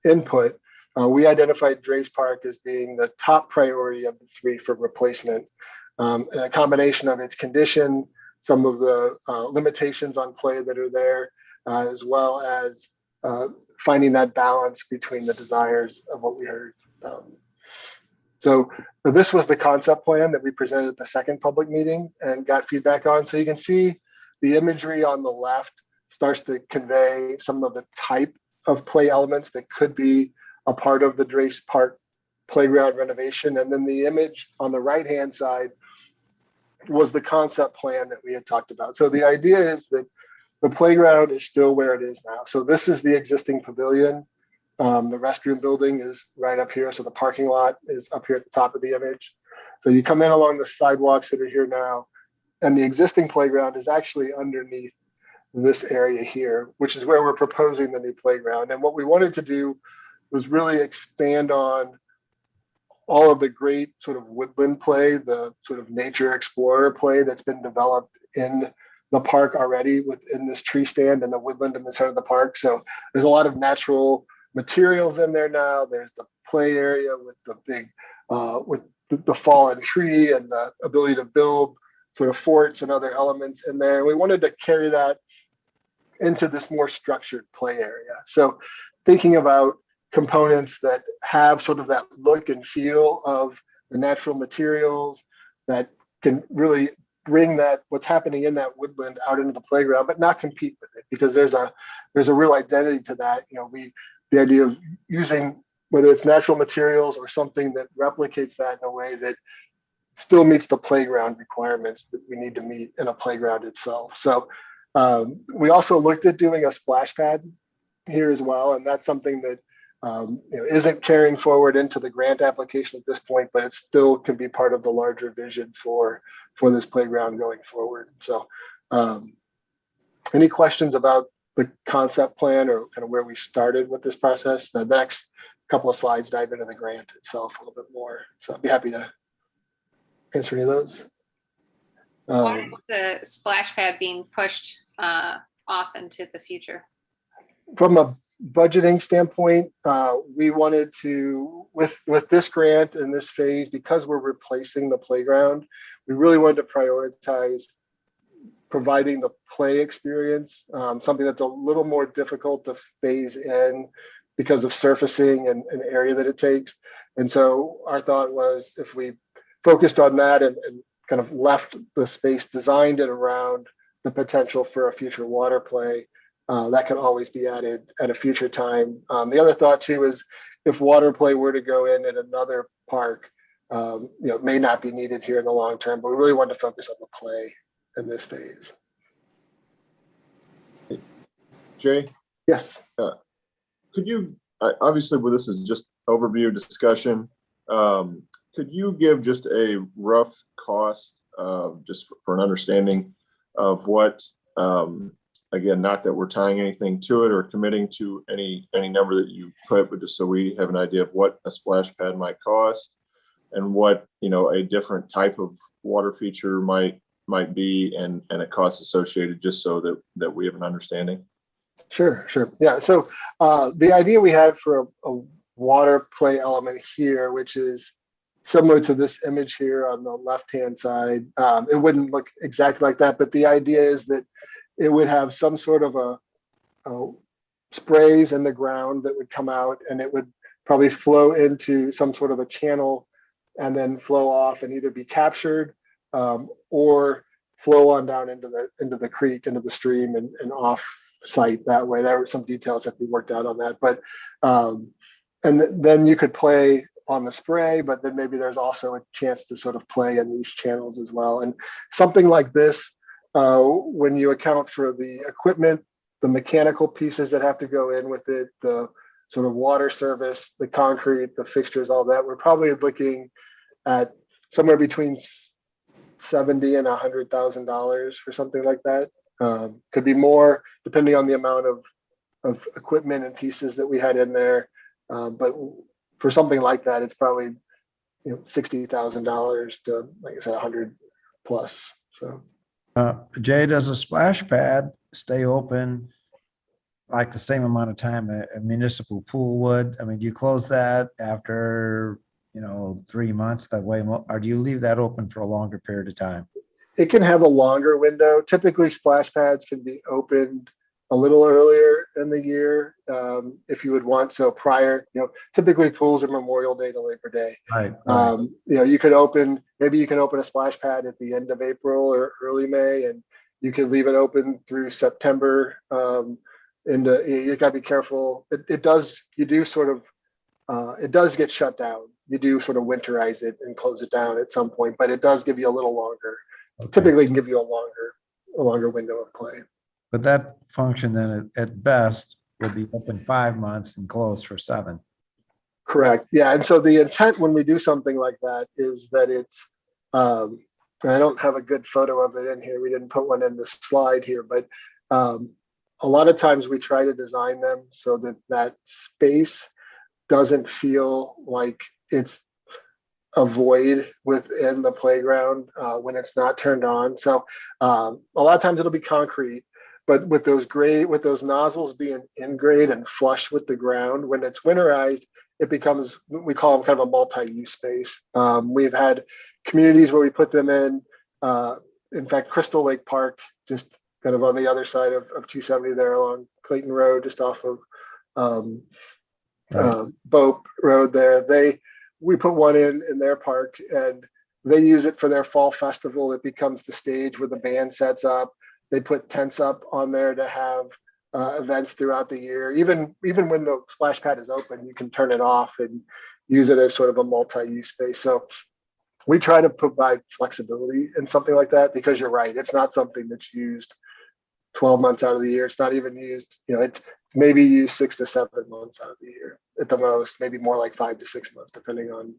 input, we identified Drace Park as being the top priority of the 3 for replacement. And a combination of its condition, some of the limitations on play that are there, as well as finding that balance between the desires of what we heard. So this was the concept plan that we presented at the second public meeting and got feedback on. So you can see the imagery on the left starts to convey some of the type of play elements that could be a part of the Drace Park playground renovation. And then the image on the right-hand side was the concept plan that we had talked about. So the idea is that the playground is still where it is now. So this is the existing pavilion. The restroom building is right up here. So the parking lot is up here at the top of the image. So you come in along the sidewalks that are here now, and the existing playground is actually underneath this area here, which is where we're proposing the new playground. And what we wanted to do was really expand on all of the great sort of woodland play, the sort of nature explorer play that's been developed in the park already within this tree stand and the woodland in the center of the park. So there's a lot of natural materials in there now. There's the play area with the big, with the fallen tree and the ability to build sort of forts and other elements in there. And we wanted to carry that into this more structured play area. So thinking about components that have sort of that look and feel of the natural materials that can really bring that what's happening in that woodland out into the playground, but not compete with it, because there's a real identity to that. The idea of using, whether it's natural materials or something that replicates that in a way that still meets the playground requirements that we need to meet in a playground itself. So we also looked at doing a splash pad here as well, and that's something that isn't carrying forward into the grant application at this point, but it still can be part of the larger vision for this playground going forward. So any questions about the concept plan or kind of where we started with this process? The next couple of slides dive into the grant itself a little bit more. So I'd be happy to answer any of those. Why is the splash pad being pushed off into the future? From a budgeting standpoint, we wanted to, with this grant and this phase, because we're replacing the playground, we really wanted to prioritize providing the play experience, something that's a little more difficult to phase in because of surfacing and area that it takes. And so our thought was, if we focused on that and kind of left the space, designed it around the potential for a future water play, that can always be added at a future time. The other thought too is, if water play were to go in at another park, it may not be needed here in the long term, but we really wanted to focus on the play in this phase. Jay? Yes. Could you, obviously, well, this is just overview discussion. Could you give just a rough cost, just for an understanding of what, again, not that we're tying anything to it or committing to any number that you put, but just so we have an idea of what a splash pad might cost and what, a different type of water feature might be and a cost associated, just so that we have an understanding? Sure. Yeah. So the idea we had for a water play element here, which is similar to this image here on the left-hand side, it wouldn't look exactly like that, but the idea is that it would have some sort of a sprays in the ground that would come out, and it would probably flow into some sort of a channel and then flow off and either be captured or flow on down into the creek, into the stream, and off site that way. There were some details that we worked out on that, but and then you could play on the spray, but then maybe there's also a chance to sort of play in these channels as well. And something like this, when you account for the equipment, the mechanical pieces that have to go in with it, the sort of water service, the concrete, the fixtures, all that, we're probably looking at somewhere between $70,000 and $100,000 for something like that. Could be more depending on the amount of equipment and pieces that we had in there. But for something like that, it's probably $60,000 to, like I said, 100 plus. So, Jay, does a splash pad stay open like the same amount of time a municipal pool would? I mean, do you close that after 3 months that way, or do you leave that open for a longer period of time? it can have a longer window. Typically, splash pads can be opened a little earlier in the year if you would want. So prior, typically pools are Memorial Day to Labor Day. Right. You could open, maybe you can open a splash pad at the end of April or early May, and you could leave it open through September. You got to be careful. It does get shut down. You do sort of winterize it and close it down at some point, but it does give you a little longer. Okay. Typically can give you a longer window of play. But that function then at best would be open 5 months and closed for 7. Correct. Yeah. And so the intent when we do something like that is that it's, I don't have a good photo of it in here. We didn't put one in the slide here, but a lot of times we try to design them so that that space doesn't feel like it's a void within the playground when it's not turned on. So a lot of times it'll be concrete, but with those nozzles being in grade and flush with the ground, when it's winterized, it becomes, we call them kind of a multi-use space. We've had communities where we put them in fact, Crystal Lake Park, just kind of on the other side of 270 there along Clayton Road, just off of Boat Road there. We put one in their park, and they use it for their fall festival. It becomes the stage where the band sets up. They put tents up on there to have events throughout the year. Even when the splash pad is open, you can turn it off and use it as sort of a multi-use space. So we try to provide flexibility in something like that, because you're right, it's not something that's used 12 months out of the year. It's not even used, it's maybe used 6 to 7 months out of the year at the most, maybe more like 5 to 6 months, depending on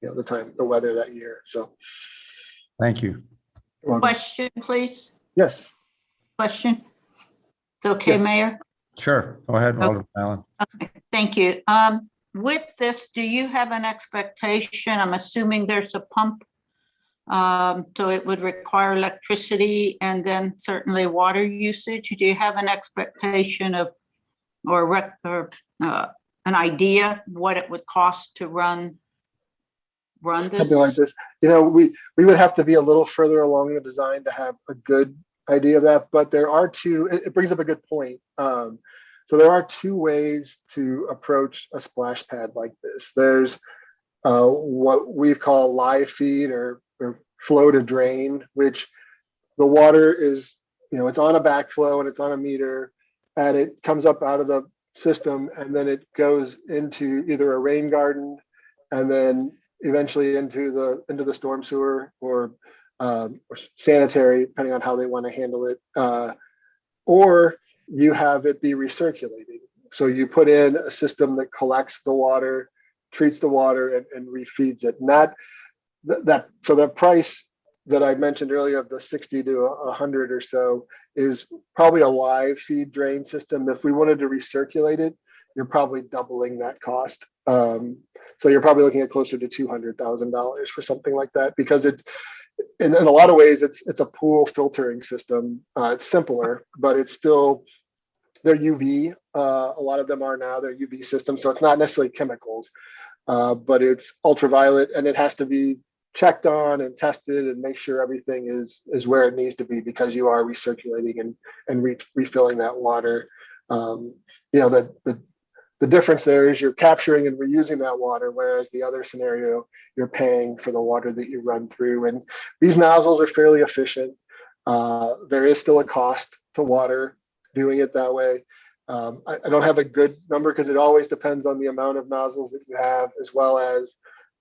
the time, the weather that year. So thank you. Question, please. Yes. Question. It's okay, yes. Mayor? Sure. Go ahead, Alderman Allen. Okay, thank you. With this, do you have an expectation? I'm assuming there's a pump, so it would require electricity and then certainly water usage. Do you have an expectation of, or an idea what it would cost to run this? Something like this. We would have to be a little further along in the design to have a good idea of that, but there are two, it brings up a good point. So there are two ways to approach a splash pad like this. There's what we call live feed or flow to drain, which the water is, it's on a backflow and it's on a meter, and it comes up out of the system, and then it goes into either a rain garden and then eventually into the storm sewer or sanitary, depending on how they want to handle it. Or you have it be recirculating. So you put in a system that collects the water, treats the water, and refeeds it. And so the price that I mentioned earlier of the 60 to 100 or so is probably a live feed drain system. If we wanted to recirculate it, you're probably doubling that cost. So you're probably looking at closer to $200,000 for something like that, because it's in a lot of ways it's a pool filtering system. It's simpler, but it's still, they're UV. A lot of them are now, they're UV systems, so it's not necessarily chemicals, but it's ultraviolet, and it has to be checked on and tested and make sure everything is where it needs to be, because you are recirculating and refilling that water. The difference there is you're capturing and reusing that water, whereas the other scenario, you're paying for the water that you run through. And these nozzles are fairly efficient. There is still a cost to water doing it that way. I don't have a good number because it always depends on the amount of nozzles that you have, as well as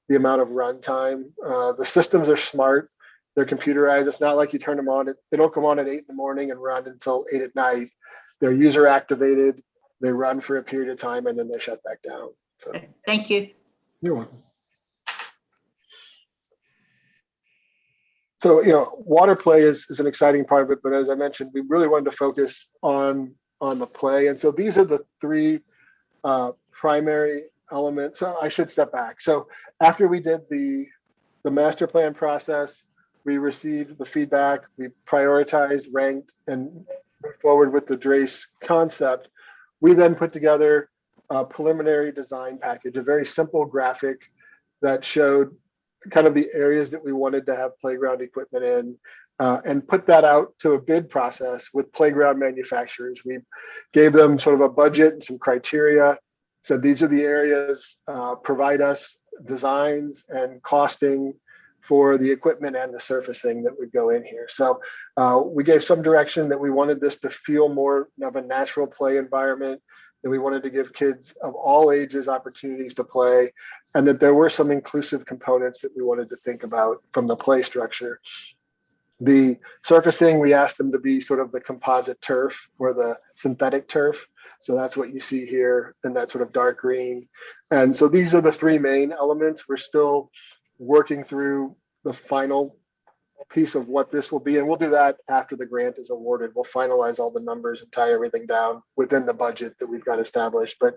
the amount of runtime. The systems are smart. They're computerized. It's not like you turn them on. They don't come on at 8 in the morning and run until 8 at night. They're user activated. They run for a period of time and then they shut back down. So Thank you. you're welcome. So, water play is an exciting part of it, but as I mentioned, we really wanted to focus on the play. And so these are the three primary elements. So I should step back. So after we did the master plan process, we received the feedback, we prioritized, ranked, and moved forward with the DRACE concept. We then put together a preliminary design package, a very simple graphic that showed kind of the areas that we wanted to have playground equipment in, and put that out to a bid process with playground manufacturers. We gave them sort of a budget and some criteria, said these are the areas, provide us designs and costing for the equipment and the surfacing that would go in here. So we gave some direction that we wanted this to feel more of a natural play environment, that we wanted to give kids of all ages opportunities to play, and that there were some inclusive components that we wanted to think about from the play structure. The surfacing, we asked them to be sort of the composite turf or the synthetic turf. So that's what you see here in that sort of dark green. And so these are the three main elements. We're still working through the final piece of what this will be. And we'll do that after the grant is awarded. We'll finalize all the numbers and tie everything down within the budget that we've got established. But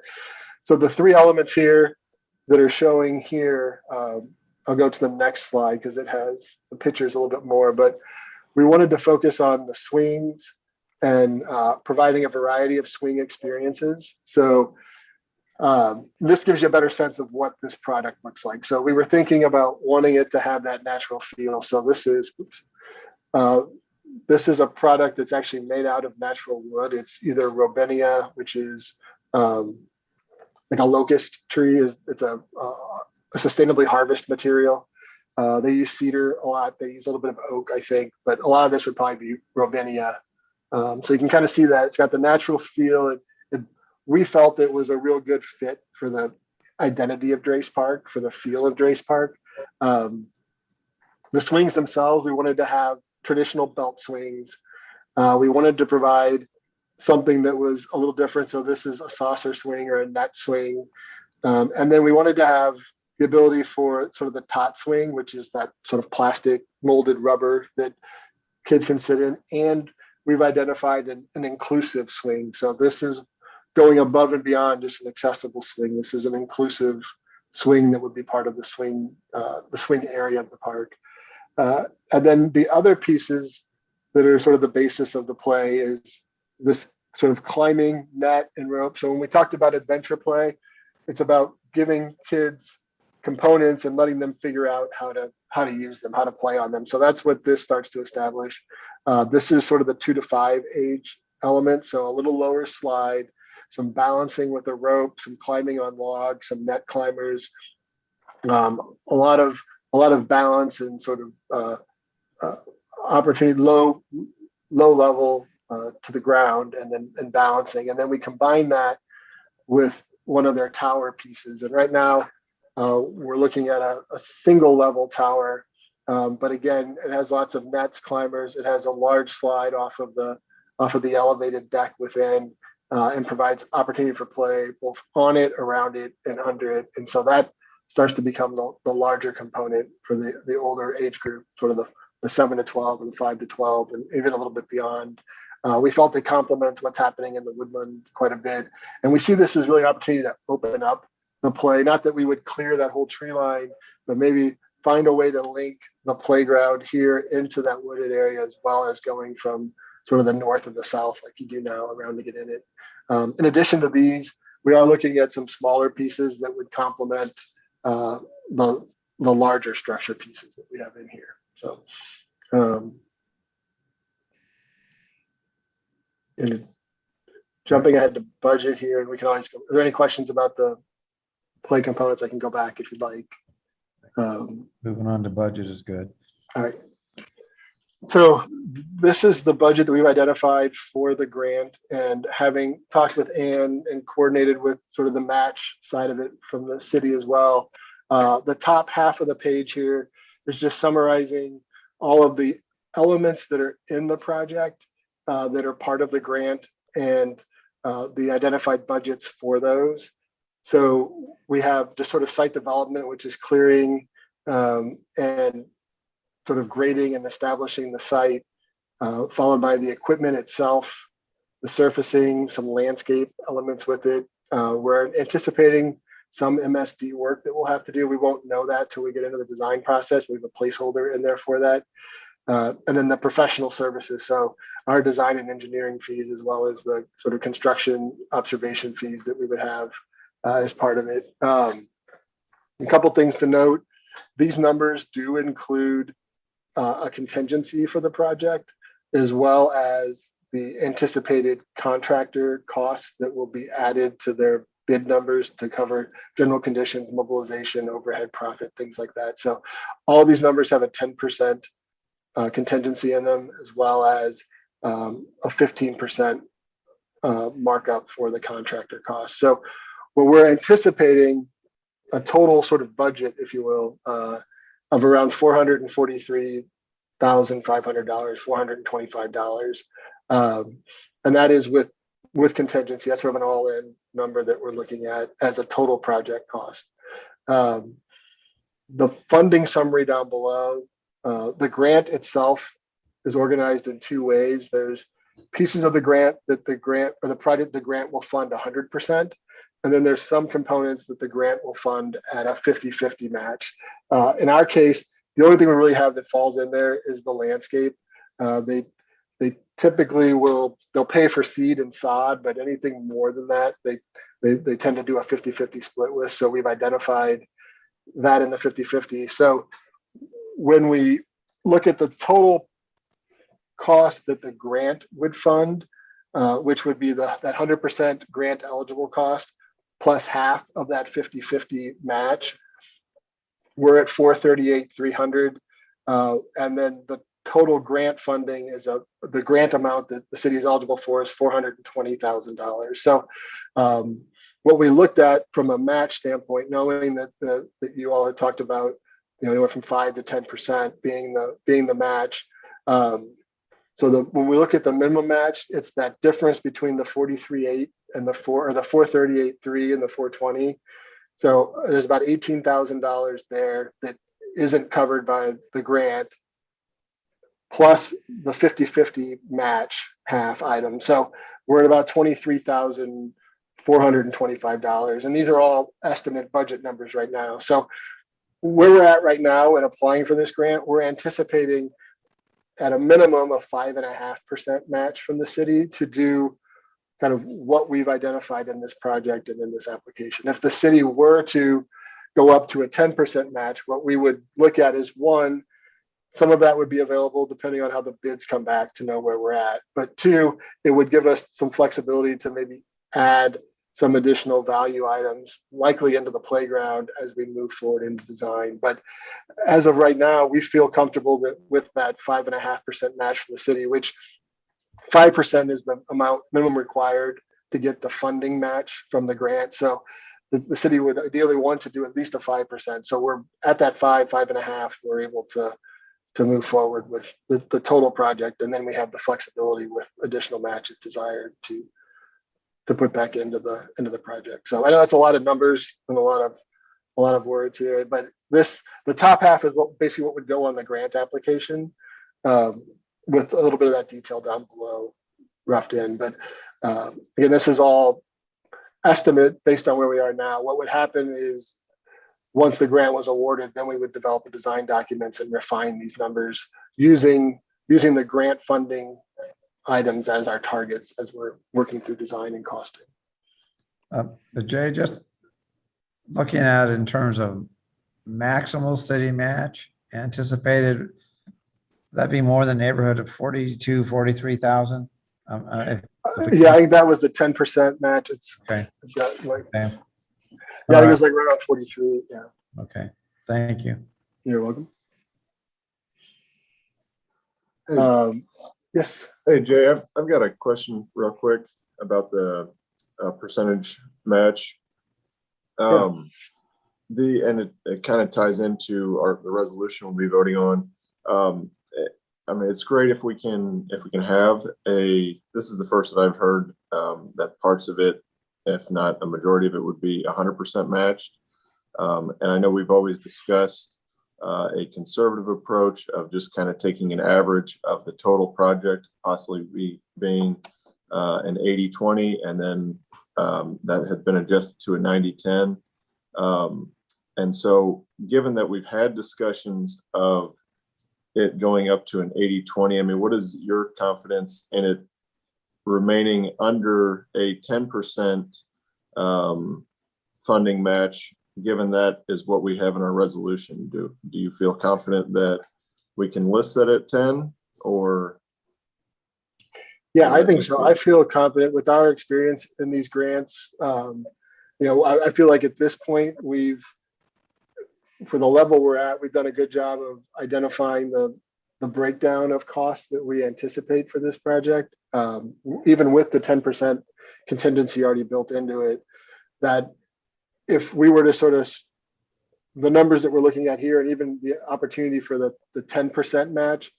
so the three elements here that are showing here, I'll go to the next slide because it has the pictures a little bit more, but we wanted to focus on the swings and providing a variety of swing experiences. So this gives you a better sense of what this product looks like. So we were thinking about wanting it to have that natural feel. So this is a product that's actually made out of natural wood. It's either Robinia, which is like a locust tree. It's a sustainably harvested material. They use cedar a lot. They use a little bit of oak, I think, but a lot of this would probably be Robinia. So you can kind of see that it's got the natural feel. We felt it was a real good fit for the identity of Drace Park, for the feel of Drace Park. The swings themselves, we wanted to have traditional belt swings. We wanted to provide something that was a little different. So this is a saucer swing or a net swing. And then we wanted to have the ability for sort of the tot swing, which is that sort of plastic molded rubber that kids can sit in. And we've identified an inclusive swing. So this is going above and beyond just an accessible swing. This is an inclusive swing that would be part of the swing area of the park. And then the other pieces that are sort of the basis of the play is this sort of climbing net and rope. So when we talked about adventure play, it's about giving kids components and letting them figure out how to use them, how to play on them. So that's what this starts to establish. This is sort of the 2 to 5 age element, so a little lower slide, some balancing with a rope, some climbing on logs, some net climbers, a lot of balance and sort of opportunity, low level to the ground, and balancing, and then we combine that with one of their tower pieces. And right now we're looking at a single level tower, but again, it has lots of nets, climbers. It has a large slide off of the elevated deck within, and provides opportunity for play both on it, around it, and under it. And so that starts to become the larger component for the older age group, sort of the 7 to 12 and the 5 to 12, and even a little bit beyond. We felt it complements what's happening in the woodland quite a bit. And we see this as really an opportunity to open up the play. Not that we would clear that whole tree line, but maybe find a way to link the playground here into that wooded area, as well as going from sort of the north and the south like you do now around to get in it. In addition to these, we are looking at some smaller pieces that would complement the larger structure pieces that we have in here. So and jumping ahead to budget here, and we can always go, are there any questions about the play components? I can go back if you'd like. Moving on to budget is good. All right. So this is the budget that we've identified for the grant, and having talked with Ann and coordinated with sort of the match side of it from the city as well. The top half of the page here is just summarizing all of the elements that are in the project that are part of the grant, and the identified budgets for those. So we have just sort of site development, which is clearing and sort of grading and establishing the site, followed by the equipment itself, the surfacing, some landscape elements with it. We're anticipating some MSD work that we'll have to do. We won't know that till we get into the design process. We have a placeholder in there for that. And then the professional services. So our design and engineering fees, as well as the sort of construction observation fees that we would have as part of it. A couple things to note: these numbers do include a contingency for the project, as well as the anticipated contractor costs that will be added to their bid numbers to cover general conditions, mobilization, overhead, profit, things like that. So all these numbers have a 10% contingency in them, as well as a 15% markup for the contractor costs. So what we're anticipating a total sort of budget, if you will, of around $443,500, $425. And that is with contingency. That's sort of an all-in number that we're looking at as a total project cost. The funding summary down below, the grant itself is organized in two ways. There's pieces of the grant that the grant will fund 100%. And then there's some components that the grant will fund at a 50-50 match. In our case, the only thing we really have that falls in there is the landscape. They typically they'll pay for seed and sod, but anything more than that, they tend to do a 50-50 split with. So we've identified that in the 50-50. So when we look at the total cost that the grant would fund, which would be that 100% grant eligible cost, plus half of that 50-50 match, we're at $438,300. And then the total grant funding is the grant amount that the city is eligible for is $420,000. So what we looked at from a match standpoint, knowing that that you all had talked about, anywhere from 5 to 10% being the match. So when we look at the minimum match, it's that difference between the 43.8 and the 438.3 and the 420. So there's about $18,000 there that isn't covered by the grant, plus the 50-50 match half item. So we're at about $23,425. And these are all estimate budget numbers right now. So where we're at right now in applying for this grant, we're anticipating at a minimum of 5.5% match from the city to do kind of what we've identified in this project and in this application. If the city were to go up to a 10% match, what we would look at is, one, some of that would be available depending on how the bids come back to know where we're at. But two, it would give us some flexibility to maybe add some additional value items likely into the playground as we move forward into design. But as of right now, we feel comfortable that with that 5.5% match from the city, which 5% is the amount minimum required to get the funding match from the grant. So the city would ideally want to do at least a 5%. So we're at that 5.5, we're able to move forward with the total project. And then we have the flexibility with additional matches desired to put back into the project. So I know it's a lot of numbers and a lot of words here, but the top half is basically what would go on the grant application, with a little bit of that detail down below roughed in. But again, this is all estimate based on where we are now. What would happen is once the grant was awarded, then we would develop the design documents and refine these numbers using the grant funding items as our targets as we're working through design and costing. Jay, just looking at it in terms of maximal city match anticipated, that'd be more than the neighborhood of 42, 43,000. Yeah, I think that was the 10% match. It's okay. Like, Okay. Yeah, I think it was like right around 43. Yeah. Okay. Thank you. You're welcome. Yes. Hey, Jay, I've got a question real quick about the percentage match. And it kind of ties into the resolution we'll be voting on. I mean, it's great if we can have this is the first that I've heard that parts of it, if not a majority of it, would be 100% matched. And I know we've always discussed a conservative approach of just kind of taking an average of the total project, possibly being an 80-20, and then that had been adjusted to a 90-10. And so given that we've had discussions of it going up to an 80-20, I mean, what is your confidence in it remaining under a 10% funding match, given that is what we have in our resolution? Do you feel confident that we can list that at 10 or? Yeah, I think so. I feel confident with our experience in these grants. I feel like at this point, for the level we're at, we've done a good job of identifying the breakdown of costs that we anticipate for this project, even with the 10% contingency already built into it, that if we were to sort of, the numbers that we're looking at here, and even the opportunity for the 10% match,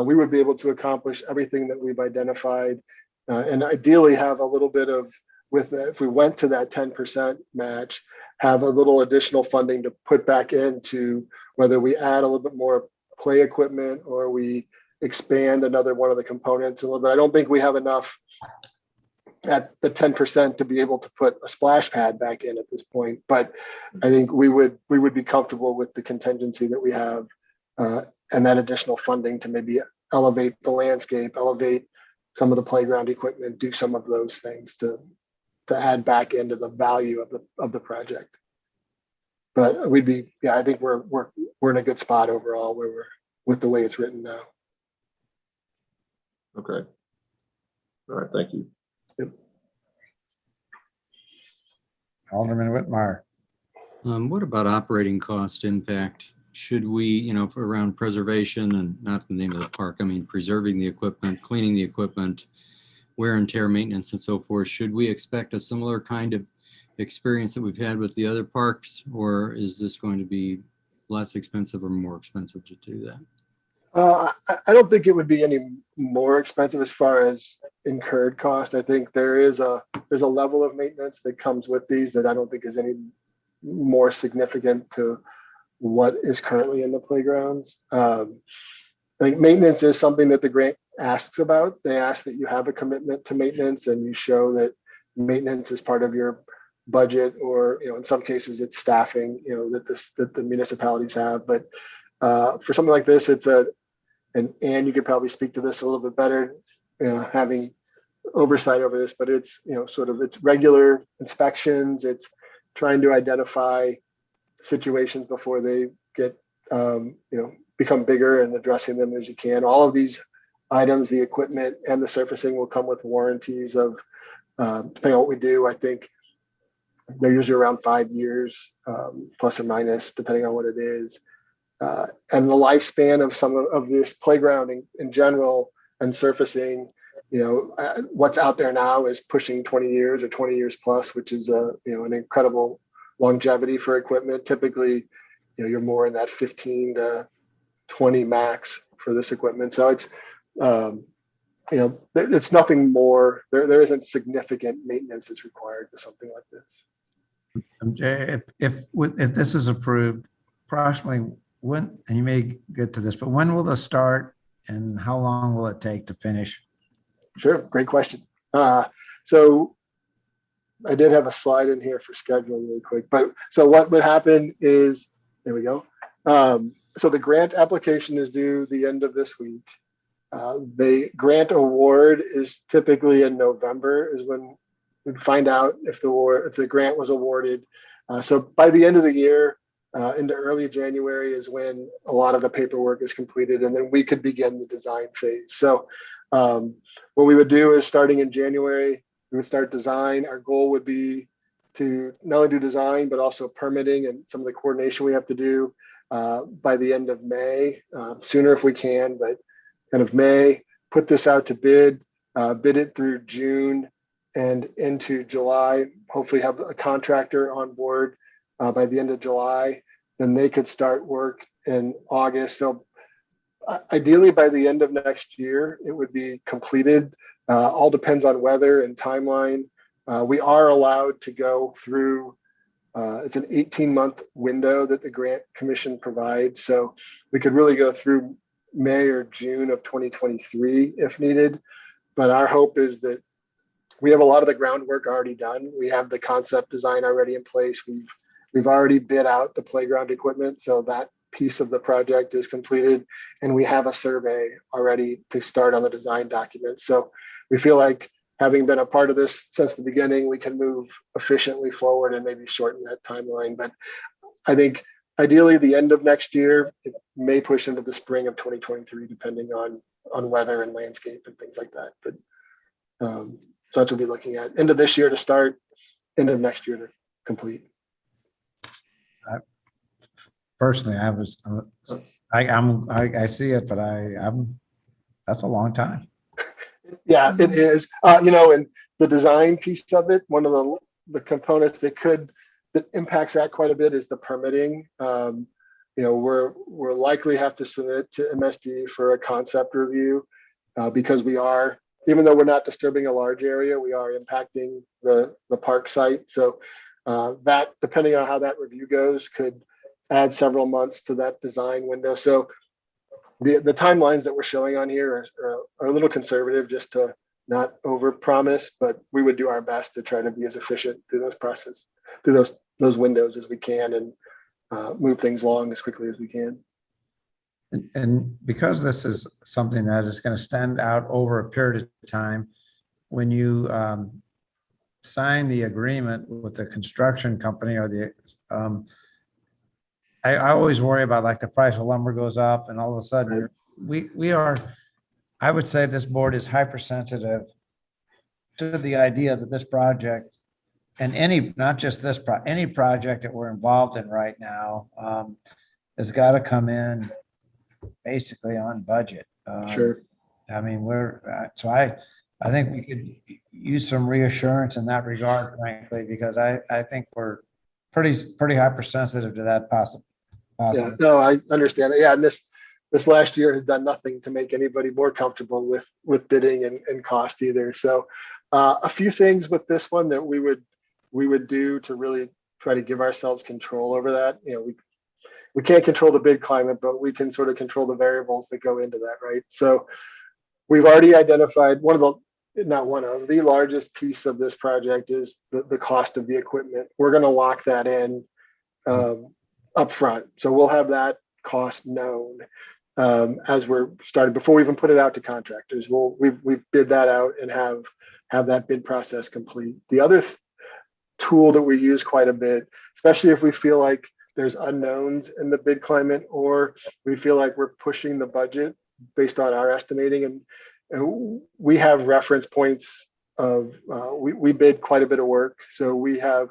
we would be able to accomplish everything that we've identified, and ideally have a little bit of, if we went to that 10% match, have a little additional funding to put back into whether we add a little bit more play equipment or we expand another one of the components a little bit. I don't think we have enough at the 10% to be able to put a splash pad back in at this point, but I think we would be comfortable with the contingency that we have, and that additional funding to maybe elevate the landscape, elevate some of the playground equipment, do some of those things to add back into the value of the project. But I think we're in a good spot overall where we're with the way it's written now. Okay. All right. Thank you. Yep. Alderman Whitmire. What about operating cost impact? Should we, around preservation and not the name of the park, I mean, preserving the equipment, cleaning the equipment, wear and tear maintenance and so forth, should we expect a similar kind of experience that we've had with the other parks, or is this going to be less expensive or more expensive to do that? I don't think it would be any more expensive as far as incurred cost. I think there's a level of maintenance that comes with these that I don't think is any more significant to what is currently in the playgrounds. I think maintenance is something that the grant asks about. They ask that you have a commitment to maintenance and you show that maintenance is part of your budget, or in some cases it's staffing that the municipalities have. But for something like this, it's and you could probably speak to this a little bit better, having oversight over this, but it's it's regular inspections, it's trying to identify situations before they get become bigger and addressing them as you can. All of these items, the equipment and the surfacing, will come with warranties of, depending on what we do, I think they're usually around 5 years, plus or minus, depending on what it is. And the lifespan of some of this playground in general and surfacing, what's out there now is pushing 20 years or 20 years plus, which is an incredible longevity for equipment. Typically, you're more in that 15 to 20 max for this equipment. So it's, it's nothing more. There isn't significant maintenance that's required for something like this. If this is approved, approximately when, and you may get to this, but when will this start and how long will it take to finish? Sure, great question. So I did have a slide in here for scheduling really quick, but so what would happen is, there we go. So the grant application is due the end of this week. The grant award is typically in November is when we'd find out if the grant was awarded. So by the end of the year, into early January is when a lot of the paperwork is completed, and then we could begin the design phase. So what we would do is, starting in January, we would start design. Our goal would be to not only do design, but also permitting and some of the coordination we have to do by the end of May, sooner if we can, but kind of May, put this out to bid it through June and into July, hopefully have a contractor on board by the end of July. Then they could start work in August. So ideally by the end of next year, it would be completed. All depends on weather and timeline. We are allowed to go through, it's an 18-month window that the Grant Commission provides. So we could really go through May or June of 2023 if needed. But our hope is that we have a lot of the groundwork already done. We have the concept design already in place. We've already bid out the playground equipment. So that piece of the project is completed, and we have a survey already to start on the design document. So we feel like, having been a part of this since the beginning, we can move efficiently forward and maybe shorten that timeline. But I think ideally the end of next year, it may push into the spring of 2023, depending on weather and landscape and things like that. But so that's what we'll be looking at. End of this year to start, end of next year to complete. Personally, I see it, but that's a long time. Yeah, it is. And the design piece of it, one of the components that impacts that quite a bit is the permitting. We're likely have to submit to MSD for a concept review because we are, even though we're not disturbing a large area, we are impacting the park site. So that, depending on how that review goes, could add several months to that design window. So the timelines that we're showing on here are a little conservative, just to not over promise, but we would do our best to try to be as efficient through those windows as we can, and move things along as quickly as we can. And because this is something that is going to stand out over a period of time, when you sign the agreement with the construction company or I always worry about, like, the price of lumber goes up and all of a sudden I would say this board is hypersensitive to the idea that this project, and not just this any project that we're involved in right now, has got to come in basically on budget. Sure. I mean, I think we could use some reassurance in that regard, frankly, because I think we're pretty hypersensitive to that possibility. Yeah, no, I understand that. Yeah, and this last year has done nothing to make anybody more comfortable with bidding and cost either. So a few things with this one that we would do to really try to give ourselves control over that. We can't control the bid climate, but we can sort of control the variables that go into that, right? So we've already identified the largest piece of this project is the cost of the equipment. We're going to lock that in up front. So we'll have that cost known as we're starting, before we even put it out to contractors. We've bid that out and have that bid process complete. The other tool that we use quite a bit, especially if we feel like there's unknowns in the bid climate, or we feel like we're pushing the budget based on our estimating. And we have reference points of, we bid quite a bit of work. So we have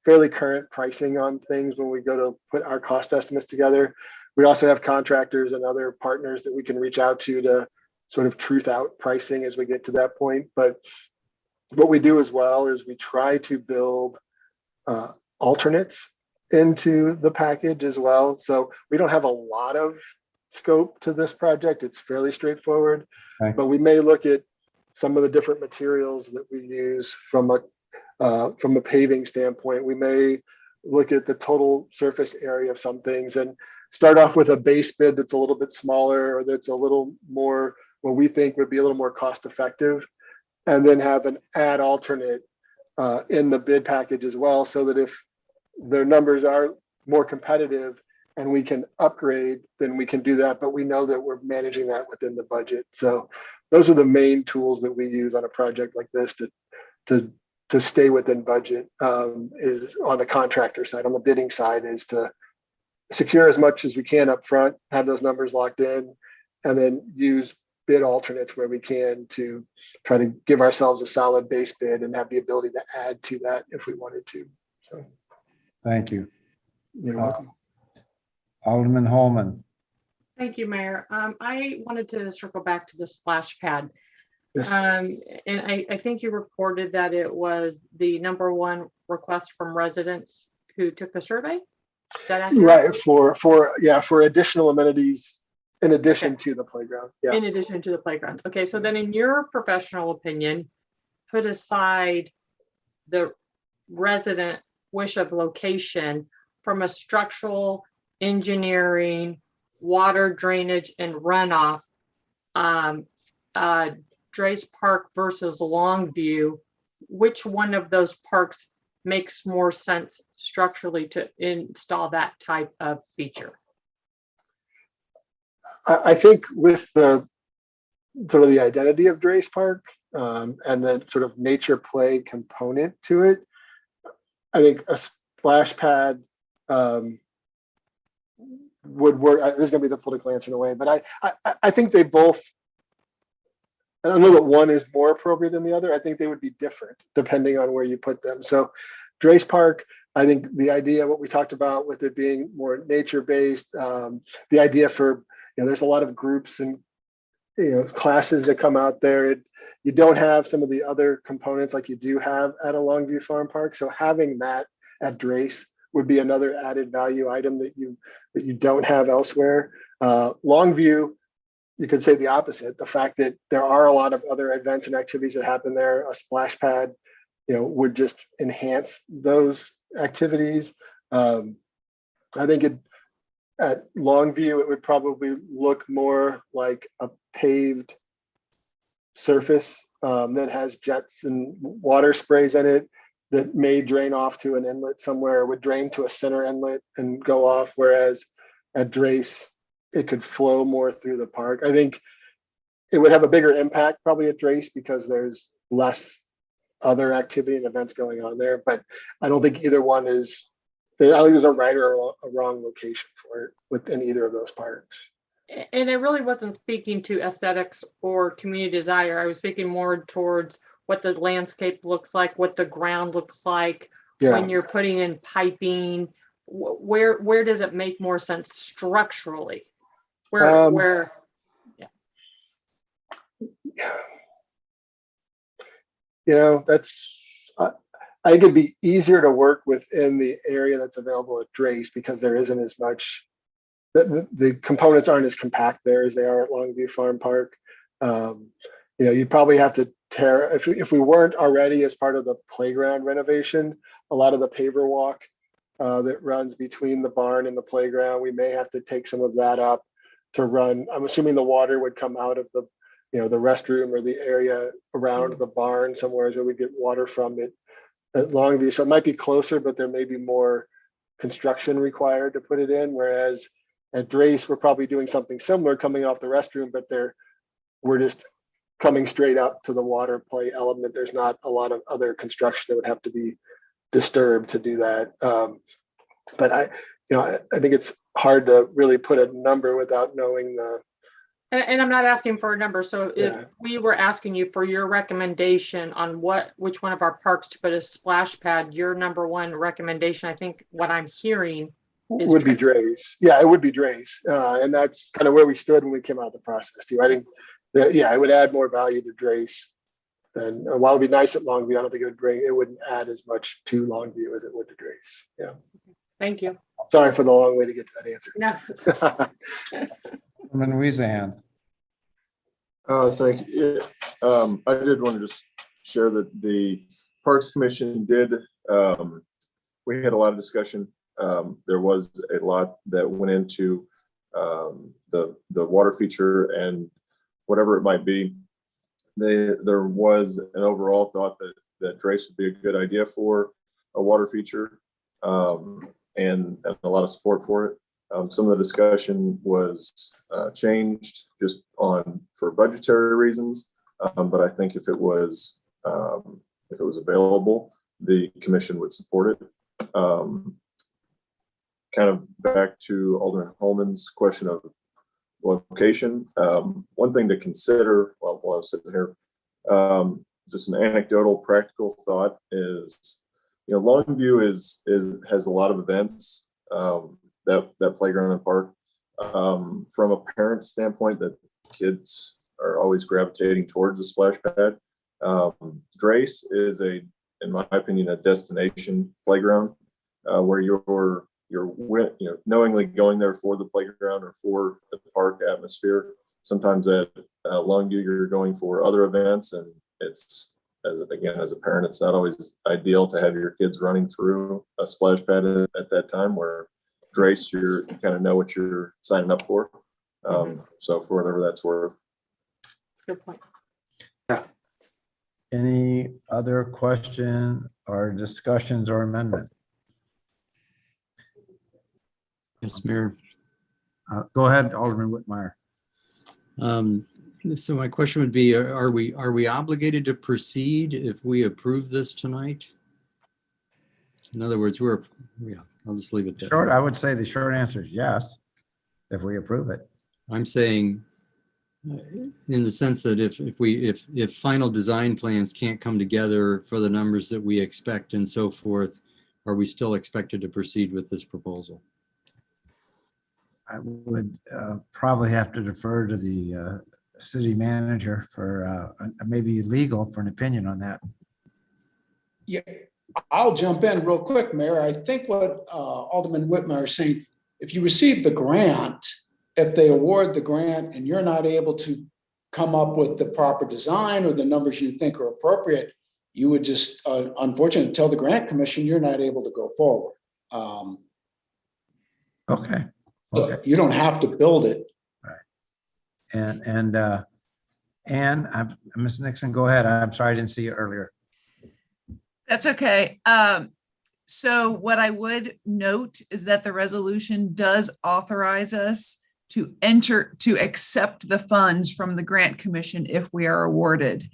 fairly current pricing on things when we go to put our cost estimates together. We also have contractors and other partners that we can reach out to sort of truth out pricing as we get to that point. But what we do as well is we try to build alternates into the package as well. So we don't have a lot of scope to this project. It's fairly straightforward, but we may look at some of the different materials that we use from a paving standpoint. We may look at the total surface area of some things and start off with a base bid that's a little bit smaller, or that's a little more, what we think would be a little more cost effective, and then have an add alternate in the bid package as well, so that if their numbers are more competitive and we can upgrade, then we can do that. But we know that we're managing that within the budget. So those are the main tools that we use on a project like this to stay within budget, is on the contractor side. On the bidding side is to secure as much as we can up front, have those numbers locked in, and then use bid alternates where we can to try to give ourselves a solid base bid and have the ability to add to that if we wanted to. So, thank you. You're welcome. Alderman Holman. Thank you, Mayor. I wanted to circle back to the splash pad. Yes. And I think you reported that it was the #1 request from residents who took the survey. Is that accurate? Right, for additional amenities in addition to the playground. Yeah. In addition to the playgrounds. Okay, so then in your professional opinion, put aside the resident wish of location from a structural, engineering, water drainage, and runoff, Drace Park versus Longview, which one of those parks makes more sense structurally to install that type of feature? I think with the sort of the identity of Drace Park, and the sort of nature play component to it, I think a splash pad would work. This is going to be the political answer in a way, but I think they both, I don't know that one is more appropriate than the other. I think they would be different depending on where you put them. So Drace Park, I think the idea, what we talked about with it being more nature-based, the idea for, there's a lot of groups and, classes that come out there. You don't have some of the other components like you do have at a Longview Farm Park. So having that at Drace would be another added value item that you don't have elsewhere. Longview, you could say the opposite. The fact that there are a lot of other events and activities that happen there, a splash pad, would just enhance those activities. I think at Longview, it would probably look more like a paved surface that has jets and water sprays in it that may drain off to an inlet somewhere, would drain to a center inlet and go off. Whereas at Drace, it could flow more through the park. I think it would have a bigger impact probably at Drace because there's less other activity and events going on there, but I don't think either one is, I don't think there's a right or a wrong location for it within either of those parks. And I really wasn't speaking to aesthetics or community desire. I was speaking more towards what the landscape looks like, what the ground looks like when you're putting in piping. Where does it make more sense structurally? Where that's, I think it'd be easier to work within the area that's available at Drace because there isn't as much, the components aren't as compact there as they are at Longview Farm Park. You'd probably have to tear, if we weren't already as part of the playground renovation, a lot of the paver walk that runs between the barn and the playground, we may have to take some of that up to run. I'm assuming the water would come out of the restroom or the area around the barn somewhere where we get water from it at Longview. So it might be closer, but there may be more construction required to put it in. Whereas at Drace, we're probably doing something similar coming off the restroom, but we're just coming straight up to the water play element. There's not a lot of other construction that would have to be disturbed to do that. But I think it's hard to really put a number without knowing the. And I'm not asking for a number. So if Yeah. we were asking you for your recommendation on which one of our parks to put a splash pad, your number one recommendation, I think what I'm hearing is Would be Dre's. Yeah, it would be Dre's. And that's kind of where we stood when we came out of the process too. I think that, yeah, it would add more value to Dre's. And while it'd be nice at Longview, I don't think it wouldn't add as much to Longview as it would to Dre's. Yeah. Thank you. Sorry for the long way to get to that answer. No. Alderman Weezahan. Thank you. I did want to just share that the Parks Commission did, we had a lot of discussion. There was a lot that went into the water feature and whatever it might be. There was an overall thought that Drace would be a good idea for a water feature, and a lot of support for it. Some of the discussion was changed just for budgetary reasons, but I think if it was available, the commission would support it. Kind of back to Alderman Holman's question of location. One thing to consider while I was sitting here, just an anecdotal, practical thought is, Longview has a lot of events. That playground and park, from a parent standpoint, that kids are always gravitating towards a splash pad. Drace is in my opinion, a destination playground where you're knowingly going there for the playground or for the park atmosphere. Sometimes at Longview, you're going for other events, and it's as a parent, it's not always ideal to have your kids running through a splash pad at that time. Where Drace, you kind of know what you're signing up for. So for whatever that's worth. Good point. Yeah. Any other question or discussions or amendment? Yes, Mayor. Go ahead, Alderman Whitmire. So my question would be, are we obligated to proceed if we approve this tonight? In other words, I'll just leave it there. I would say the short answer is yes, if we approve it. I'm saying in the sense that if final design plans can't come together for the numbers that we expect and so forth, are we still expected to proceed with this proposal? I would probably have to defer to the city manager for maybe legal for an opinion on that. Yeah, I'll jump in real quick, Mayor. I think what Alderman Whitmire is saying, if you receive the grant, if they award the grant and you're not able to come up with the proper design or the numbers you think are appropriate, you would just unfortunately tell the grant commission you're not able to go forward. Okay. So you don't have to build it. Right. And Ms. Nixon, go ahead. I'm sorry I didn't see you earlier. That's okay. So what I would note is that the resolution does authorize us to accept the funds from the grant commission if we are awarded.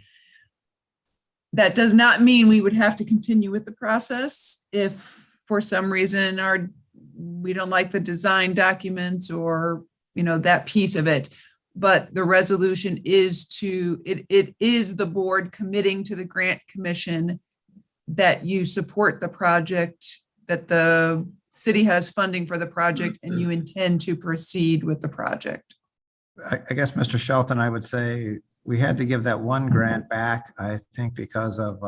That does not mean we would have to continue with the process if for some reason we don't like the design documents or that piece of it. But the resolution is it is the board committing to the grant commission that you support the project, that the city has funding for the project, and you intend to proceed with the project. I guess, Mr. Shelton, I would say we had to give that one grant back, I think, because of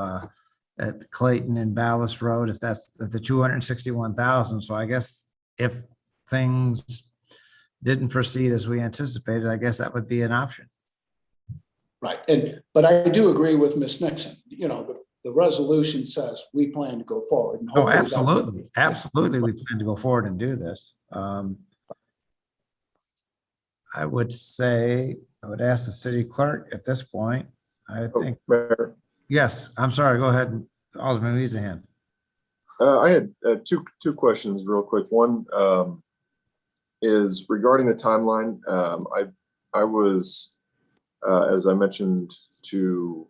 at Clayton and Ballast Road, if that's the 261,000. So I guess if things didn't proceed as we anticipated, I guess that would be an option. Right. But I do agree with Ms. Nixon. The resolution says we plan to go forward. Oh, absolutely. Absolutely. We plan to go forward and do this. I would ask the city clerk at this point. I think. Yes, I'm sorry. Go ahead, Alderman Weezahan. I had two questions real quick. One is regarding the timeline. I was, as I mentioned to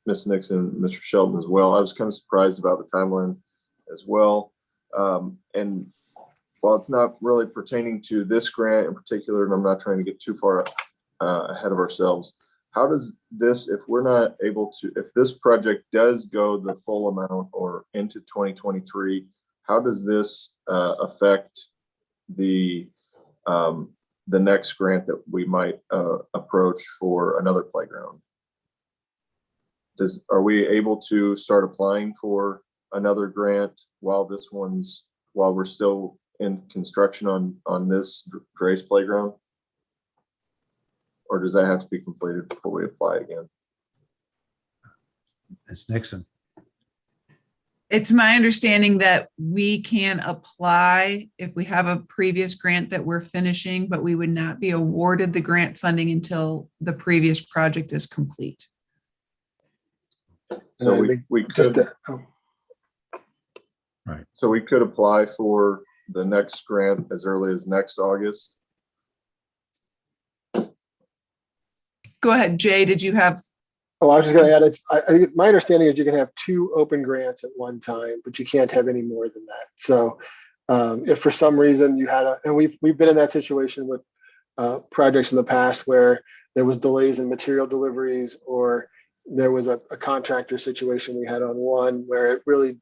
Ms. Nixon, Mr. Shelton as well, I was kind of surprised about the timeline as well. And while it's not really pertaining to this grant in particular, and I'm not trying to get too far ahead of ourselves, how does this, if we're not able to, if this project does go the full amount or into 2023, how does this affect the next grant that we might approach for another playground? Are we able to start applying for another grant while we're still in construction on this Drace playground? Or does that have to be completed before we apply again? Ms. Nixon. It's my understanding that we can apply if we have a previous grant that we're finishing, but we would not be awarded the grant funding until the previous project is complete. So we could, right. So we could apply for the next grant as early as next August. Go ahead, Jay, did you have? Oh, I was just going to add, I think my understanding is you can have 2 open grants at one time, but you can't have any more than that. So if for some reason you had and we've been in that situation with projects in the past where there was delays in material deliveries, or there was a contractor situation we had on one where it really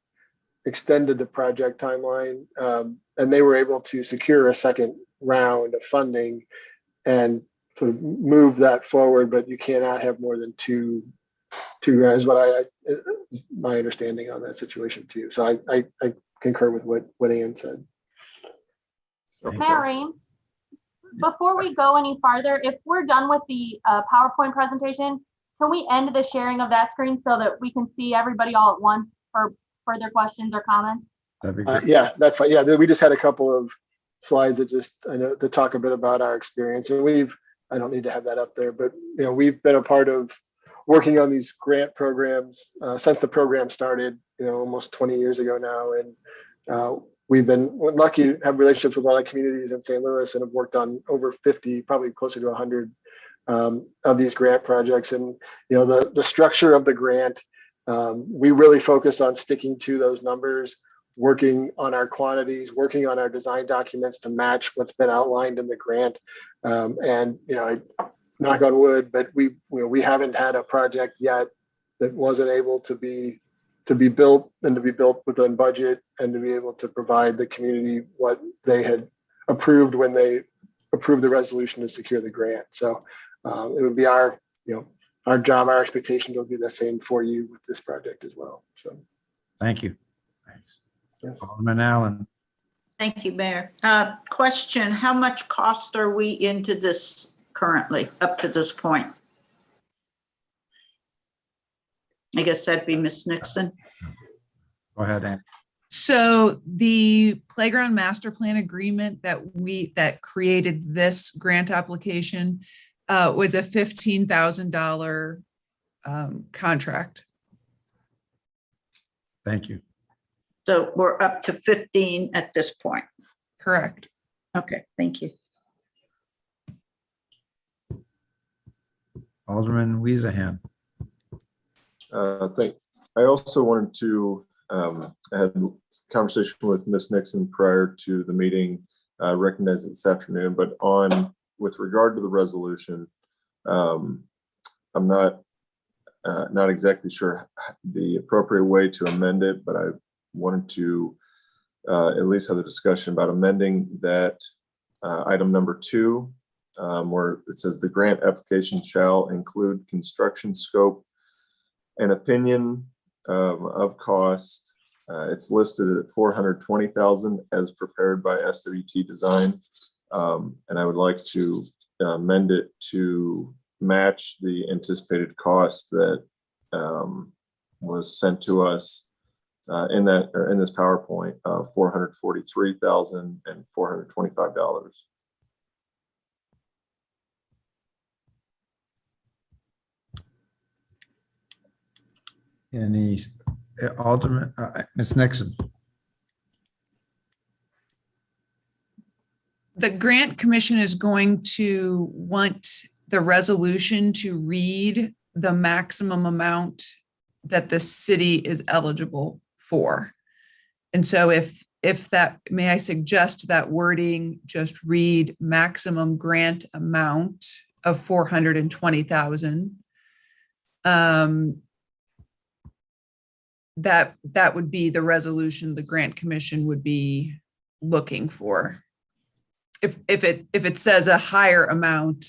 extended the project timeline, and they were able to secure a second round of funding and sort of move that forward, but you cannot have more than two grants. What my understanding on that situation too. So I concur with what Ann said. Mary, before we go any farther, if we're done with the PowerPoint presentation, can we end the sharing of that screen so that we can see everybody all at once for further questions or comments? That'd be great. Yeah, that's fine. Yeah, we just had a couple of slides that I know to talk a bit about our experience, and I don't need to have that up there, but we've been a part of working on these grant programs since the program started, almost 20 years ago now, and we've been lucky to have relationships with a lot of communities in St. Louis and have worked on over 50, probably closer to 100 of these grant projects. And the structure of the grant, we really focused on sticking to those numbers, working on our quantities, working on our design documents to match what's been outlined in the grant. And knock on wood, but we haven't had a project yet that wasn't able to be built and to be built within budget and to be able to provide the community what they had approved when they approved the resolution to secure the grant. So it would be our job, our expectation to do the same for you with this project as well. So thank you. Thanks. Yes. Alderman Allen. Thank you, Mayor. Question, how much cost are we into this currently up to this point? I guess that'd be Ms. Nixon. Go ahead, Ann. So the playground master plan agreement that created this grant application was a $15,000 contract. Thank you. So we're up to 15 at this point. Correct. Okay, thank you. Alderman Weezahan. Thanks. I also wanted to, I had a conversation with Ms. Nixon prior to the meeting, recognized it this afternoon, but with regard to the resolution, I'm not exactly sure the appropriate way to amend it, but I wanted to at least have a discussion about amending that item number 2, where it says the grant application shall include construction scope and opinion of cost. It's listed at $420,000 as prepared by SWT Design, and I would like to amend it to match the anticipated cost that was sent to us in this PowerPoint of $443,425. Any Alderman, Ms. Nixon. The grant commission is going to want the resolution to read the maximum amount that the city is eligible for. And so if may I suggest that wording just read maximum grant amount of 420,000. That would be the resolution the grant commission would be looking for. If it says a higher amount,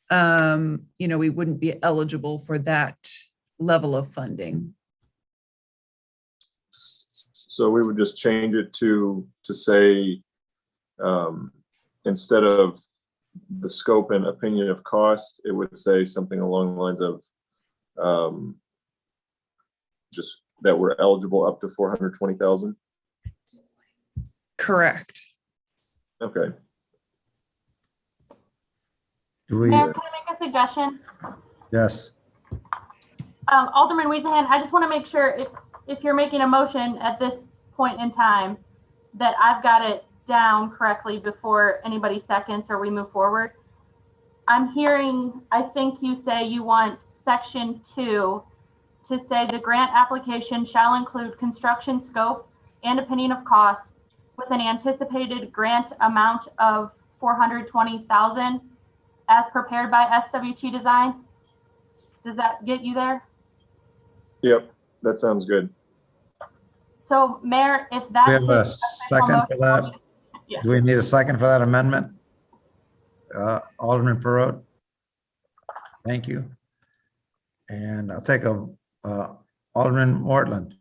we wouldn't be eligible for that level of funding. So we would just change it to say, instead of the scope and opinion of cost, it would say something along the lines of just that we're eligible up to 420,000. Correct. Okay. Do we? Mayor, can I make a suggestion? Yes. Alderman Weezahan, I just want to make sure if you're making a motion at this point in time that I've got it down correctly before anybody seconds or we move forward. I'm hearing, I think you say you want section 2 to say the grant application shall include construction scope and opinion of cost with an anticipated grant amount of 420,000 as prepared by SWT Design. Does that get you there? Yep, that sounds good. So Mayor, if that's We have a second for that. Yeah. Do we need a second for that amendment? Alderman Perot. Thank you. And I'll take Alderman Mortland.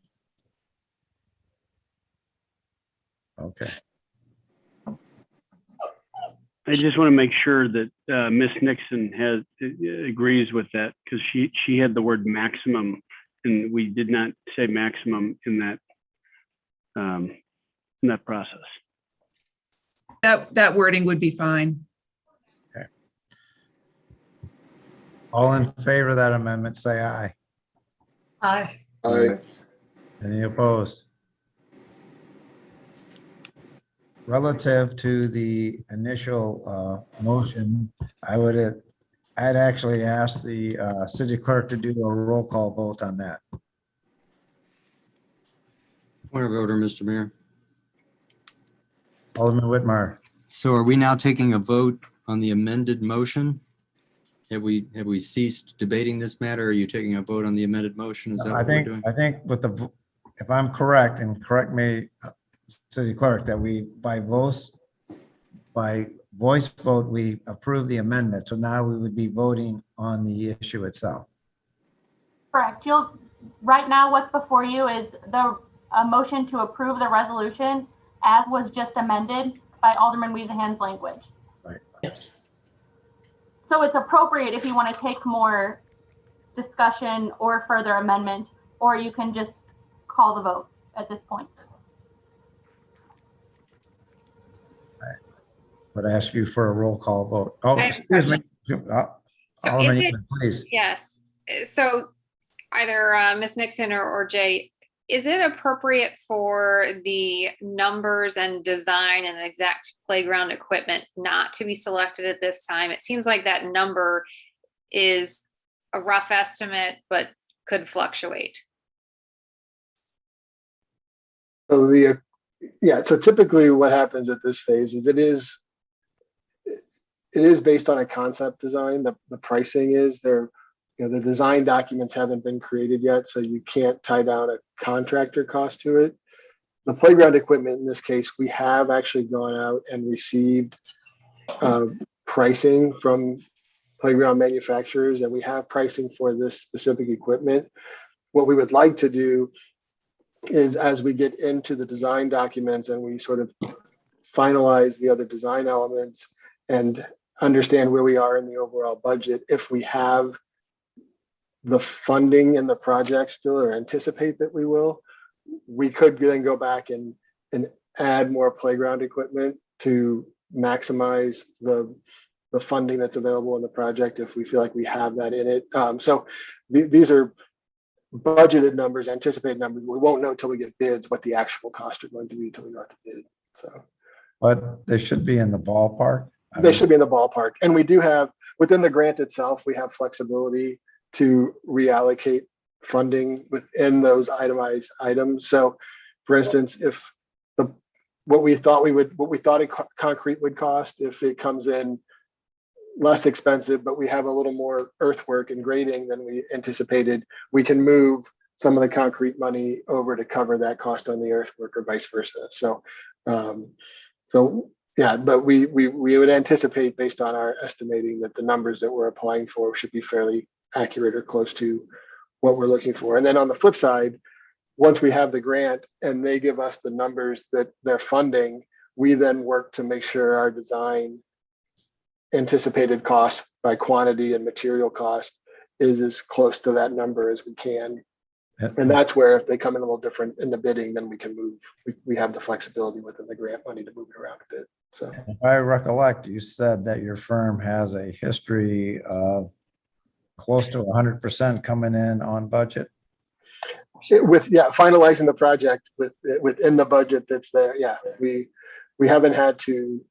Okay. I just want to make sure that Ms. Nixon agrees with that, because she had the word maximum, and we did not say maximum in that process. That wording would be fine. Okay. All in favor of that amendment, say aye. Aye. Aye. Any opposed? Relative to the initial motion, I'd actually ask the city clerk to do a roll call vote on that. Point of order, Mr. Mayor. Alderman Whitmire. So are we now taking a vote on the amended motion? Have we ceased debating this matter? Are you taking a vote on the amended motion? Is that what we're doing? I think if I'm correct, and correct me, city clerk, that we by voice vote, we approve the amendment. So now we would be voting on the issue itself. Correct. Right now what's before you is a motion to approve the resolution as was just amended by Alderman Weezahan's language. Right. Yes. So it's appropriate if you want to take more discussion or further amendment, or you can just call the vote at this point. But I ask you for a roll call vote. Oh, excuse me. Alderman, please. Yes. So either Ms. Nixon or Jay, is it appropriate for the numbers and design and exact playground equipment not to be selected at this time? It seems like that number is a rough estimate, but could fluctuate. So so typically what happens at this phase is it is based on a concept design. The pricing is there. The design documents haven't been created yet, so you can't tie down a contractor cost to it. The playground equipment in this case, we have actually gone out and received pricing from playground manufacturers, and we have pricing for this specific equipment. What we would like to do is, as we get into the design documents and we sort of finalize the other design elements and understand where we are in the overall budget, if we have the funding in the project still, or anticipate that we will, we could then go back and add more playground equipment to maximize the funding that's available in the project if we feel like we have that in it. So these are budgeted numbers, anticipated numbers. We won't know till we get bids what the actual costs are going to be till we go to bid. So, But they should be in the ballpark. They should be in the ballpark. And we do have, within the grant itself, we have flexibility to reallocate funding within those itemized items. So for instance, if what we thought concrete would cost. If it comes in less expensive, but we have a little more earthwork and grading than we anticipated, we can move some of the concrete money over to cover that cost on the earthwork or vice versa. So, yeah, but we would anticipate, based on our estimating, that the numbers that we're applying for should be fairly accurate or close to what we're looking for. And then on the flip side, once we have the grant and they give us the numbers that they're funding, we then work to make sure our design anticipated cost by quantity and material cost is as close to that number as we can. And that's where, if they come in a little different in the bidding, then we can move. We have the flexibility within the grant money to move it around a bit. So if I recollect, you said that your firm has a history of close to 100% coming in on budget. Finalizing the project within the budget that's there. Yeah, we haven't had to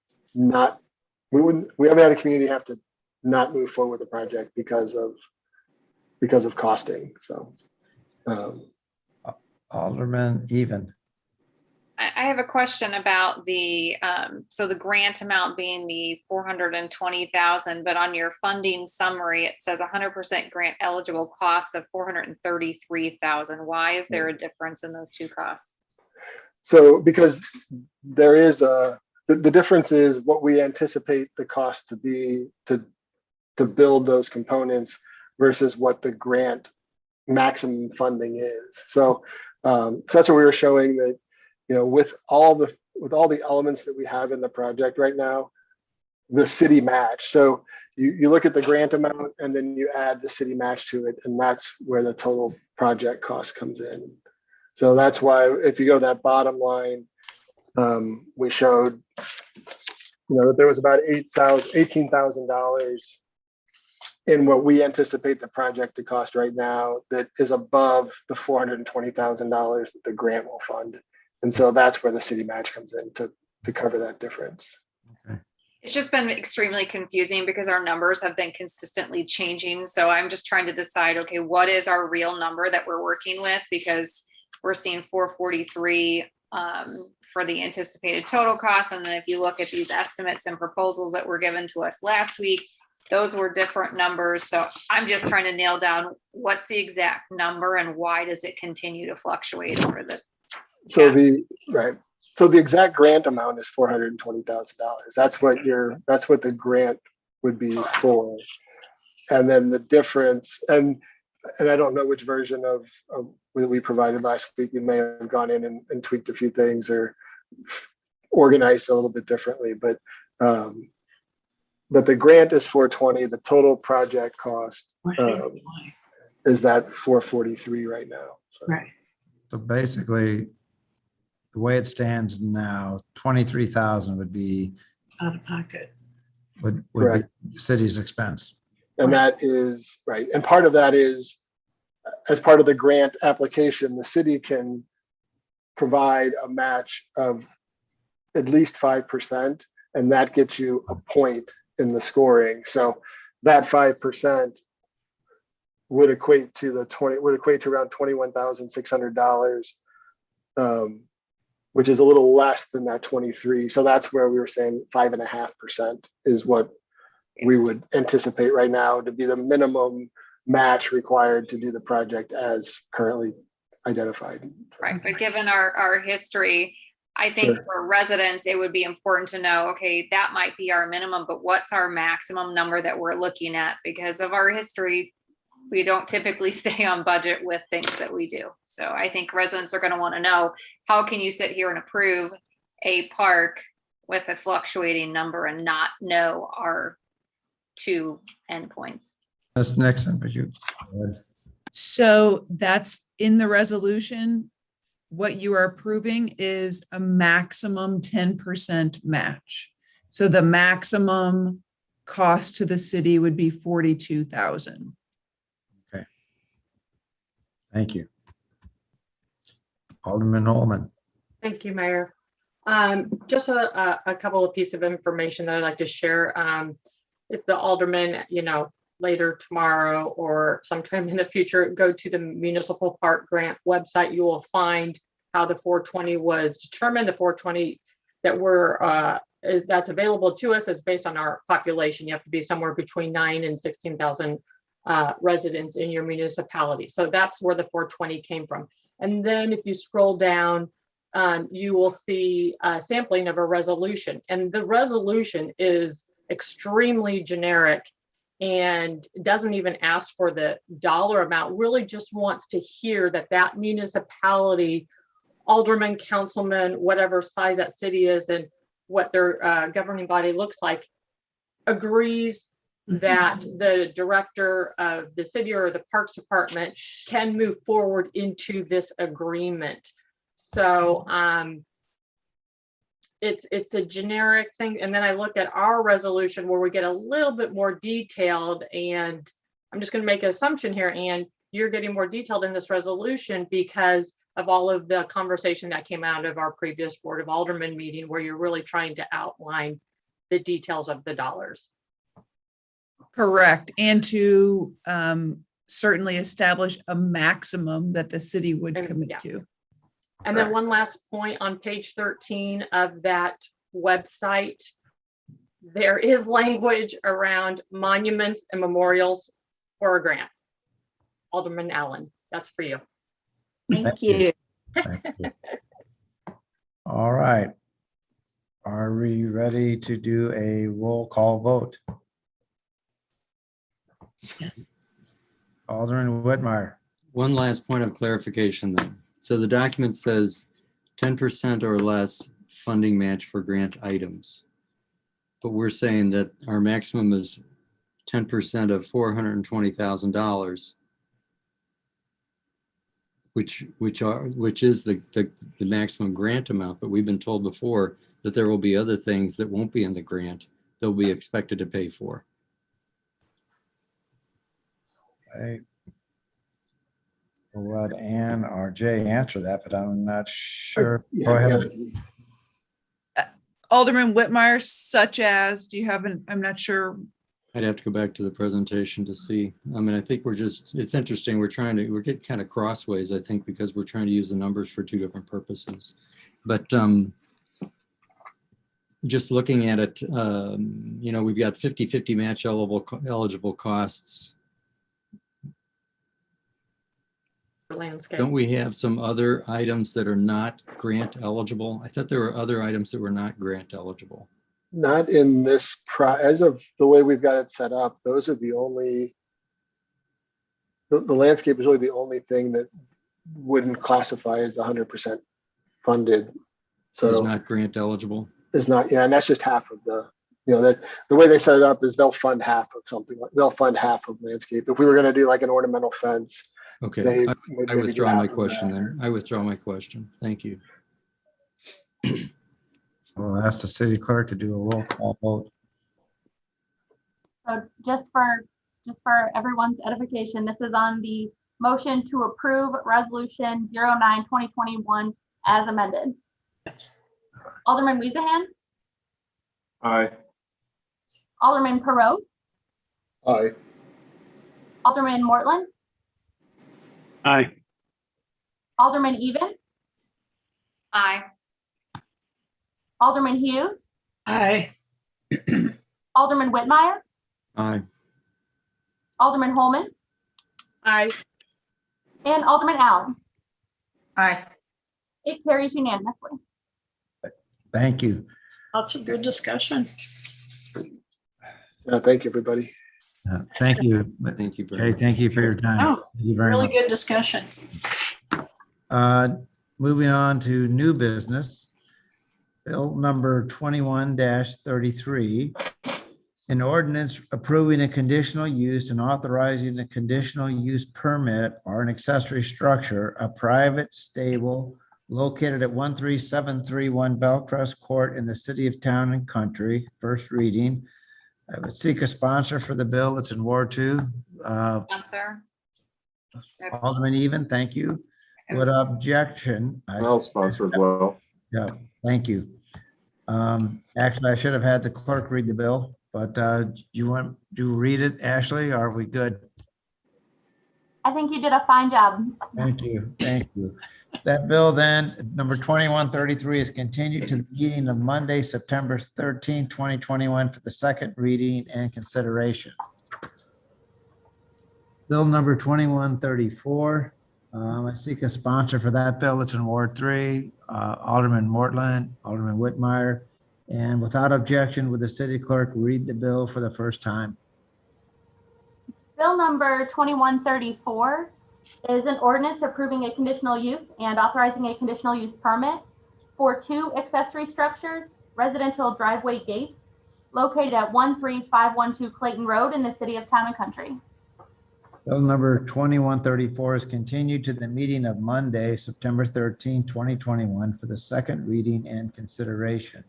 we haven't had a community have to not move forward with the project because of costing. So Alderman Even. I have a question about the, so the grant amount being the 420,000, but on your funding summary, it says 100% grant eligible costs of 433,000. Why is there a difference in those two costs? So because there is the difference is what we anticipate the cost to be to build those components versus what the grant maximum funding is. So that's what we were showing, that with all the elements that we have in the project right now, the city match. So you look at the grant amount and then you add the city match to it, and that's where the total project cost comes in. So that's why if you go to that bottom line, we showed that there was about $18,000 in what we anticipate the project to cost right now, that is above the $420,000 that the grant will fund. And so that's where the city match comes in to cover that difference. Okay. It's just been extremely confusing because our numbers have been consistently changing. So I'm just trying to decide, okay, what is our real number that we're working with? Because we're seeing 443 for the anticipated total cost. And then if you look at these estimates and proposals that were given to us last week, those were different numbers. So I'm just trying to nail down what's the exact number and why does it continue to fluctuate over the. So the exact grant amount is $420,000. That's what the grant would be for. And then the difference, and I don't know which version of we provided last week. We may have gone in and tweaked a few things or organized a little bit differently, but the grant is 420. The total project cost is that 443 right now. So. Right. So basically, the way it stands now, 23,000 would be Out of pocket. would be the city's expense. And that is right. And part of that is, as part of the grant application, the city can provide a match of at least 5%, and that gets you a point in the scoring. So that 5% would equate to around $21,600, which is a little less than that 23. So that's where we were saying 5.5% is what we would anticipate right now to be the minimum match required to do the project as currently identified. Right, but given our history, I think for residents, it would be important to know, okay, that might be our minimum, but what's our maximum number that we're looking at? Because of our history, we don't typically stay on budget with things that we do. So I think residents are going to want to know, how can you sit here and approve a park with a fluctuating number and not know our two endpoints? Ms. Nixon, would you? So that's in the resolution. What you are approving is a maximum 10% match. So the maximum cost to the city would be 42,000. Okay. Thank you. Alderman Holman. Thank you, Mayor. Just a couple of pieces of information that I'd like to share. If the aldermen, later tomorrow or sometime in the future, go to the municipal park grant website, you will find how the 420 was determined. The 420 that that's available to us is based on our population. You have to be somewhere between 9 and 16,000 residents in your municipality. So that's where the 420 came from. And then if you scroll down, you will see a sampling of a resolution. And the resolution is extremely generic and doesn't even ask for the dollar amount, really just wants to hear that that municipality, alderman, councilman, whatever size that city is and what their governing body looks like, agrees that the director of the city or the Parks Department can move forward into this agreement. So it's a generic thing. And then I look at our resolution where we get a little bit more detailed, and I'm just going to make an assumption here, and you're getting more detailed in this resolution because of all of the conversation that came out of our previous Board of Aldermen meeting, where you're really trying to outline the details of the dollars. Correct. And to certainly establish a maximum that the city would commit to. And then one last point on page 13 of that website, there is language around monuments and memorials for a grant. Alderman Allen, that's for you. Thank you. Thank you. All right. Are we ready to do a roll call vote? Alderman Whitmire. One last point of clarification then. So the document says 10% or less funding match for grant items. But we're saying that our maximum is 10% of $420,000, which is the maximum grant amount. But we've been told before that there will be other things that won't be in the grant they'll be expected to pay for. Okay. We'll let Ann or Jay answer that, but I'm not sure. Go ahead. Alderman Whitmire, such as, do you have an, I'm not sure. I'd have to go back to the presentation to see. I mean, I think it's interesting. We're getting kind of crossways, I think, because we're trying to use the numbers for two different purposes. But just looking at it, we've got 50-50 match eligible costs. Landscape. Don't we have some other items that are not grant eligible? I thought there were other items that were not grant eligible. Not in this, as of the way we've got it set up, those are the only, the landscape is really the only thing that wouldn't classify as the 100% funded. So it's not grant eligible. It's not, yeah, and that's just half of the, that the way they set it up is they'll fund half of something, they'll fund half of landscape. If we were going to do like an ornamental fence. Okay, I withdraw my question then. I withdraw my question. Thank you. We'll ask the city clerk to do a roll call vote. So just for everyone's edification, this is on the motion to approve resolution 09-2021 as amended. Yes. Alderman Weezahan, Aye. Alderman Perot, Aye. Alderman Mortland, Aye. Alderman Even, Aye. Alderman Hughes, Aye. Alderman Whitmire, Aye. Alderman Holman, Aye. and Alderman Allen. Aye. It carries unanimously. Thank you. Lots of good discussion. Thank you, everybody. Thank you. Thank you. Okay, thank you for your time. Oh, Thank you very really much. good discussion. Moving on to new business. Bill number 21-33. An ordinance approving a conditional use and authorizing a conditional use permit or an accessory structure, a private stable located at 13731 Bellcrest Court in the city of Town and Country. First reading. I would seek a sponsor for the bill. It's in Ward 2. Sponsor. Alderman Even, thank you. What objection? I'll sponsor as well. Yeah, thank you. Actually, I should have had the clerk read the bill, but do you want to read it, Ashley? Or are we good? I think you did a fine job. Thank you. Thank you. That bill then, number 2133, is continued to the meeting of Monday, September 13, 2021 for the second reading and consideration. Bill number 2134, I seek a sponsor for that bill. It's in Ward 3, Alderman Mortland, Alderman Whitmire, and without objection, would the city clerk read the bill for the first time? Bill number 2134 is an ordinance approving a conditional use and authorizing a conditional use permit for 2 accessory structures, residential driveway gates located at 13512 Clayton Road in the city of Town and Country. Bill number 2134 is continued to the meeting of Monday, September 13, 2021 for the second reading and consideration.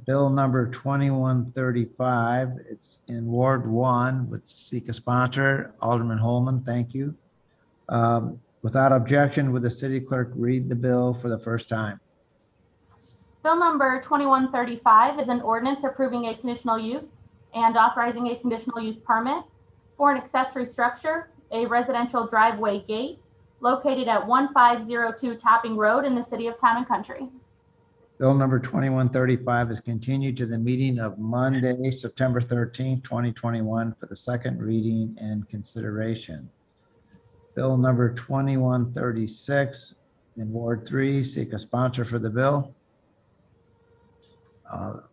Bill number 2135, it's in Ward 1, would seek a sponsor. Alderman Holman, thank you. Without objection, would the city clerk read the bill for the first time? Bill number 2135 is an ordinance approving a conditional use and authorizing a conditional use permit for an accessory structure, a residential driveway gate located at 1502 Topping Road in the city of Town and Country. Bill number 2135 is continued to the meeting of Monday, September 13, 2021 for the second reading and consideration. Bill number 2136 in Ward 3, seek a sponsor for the bill.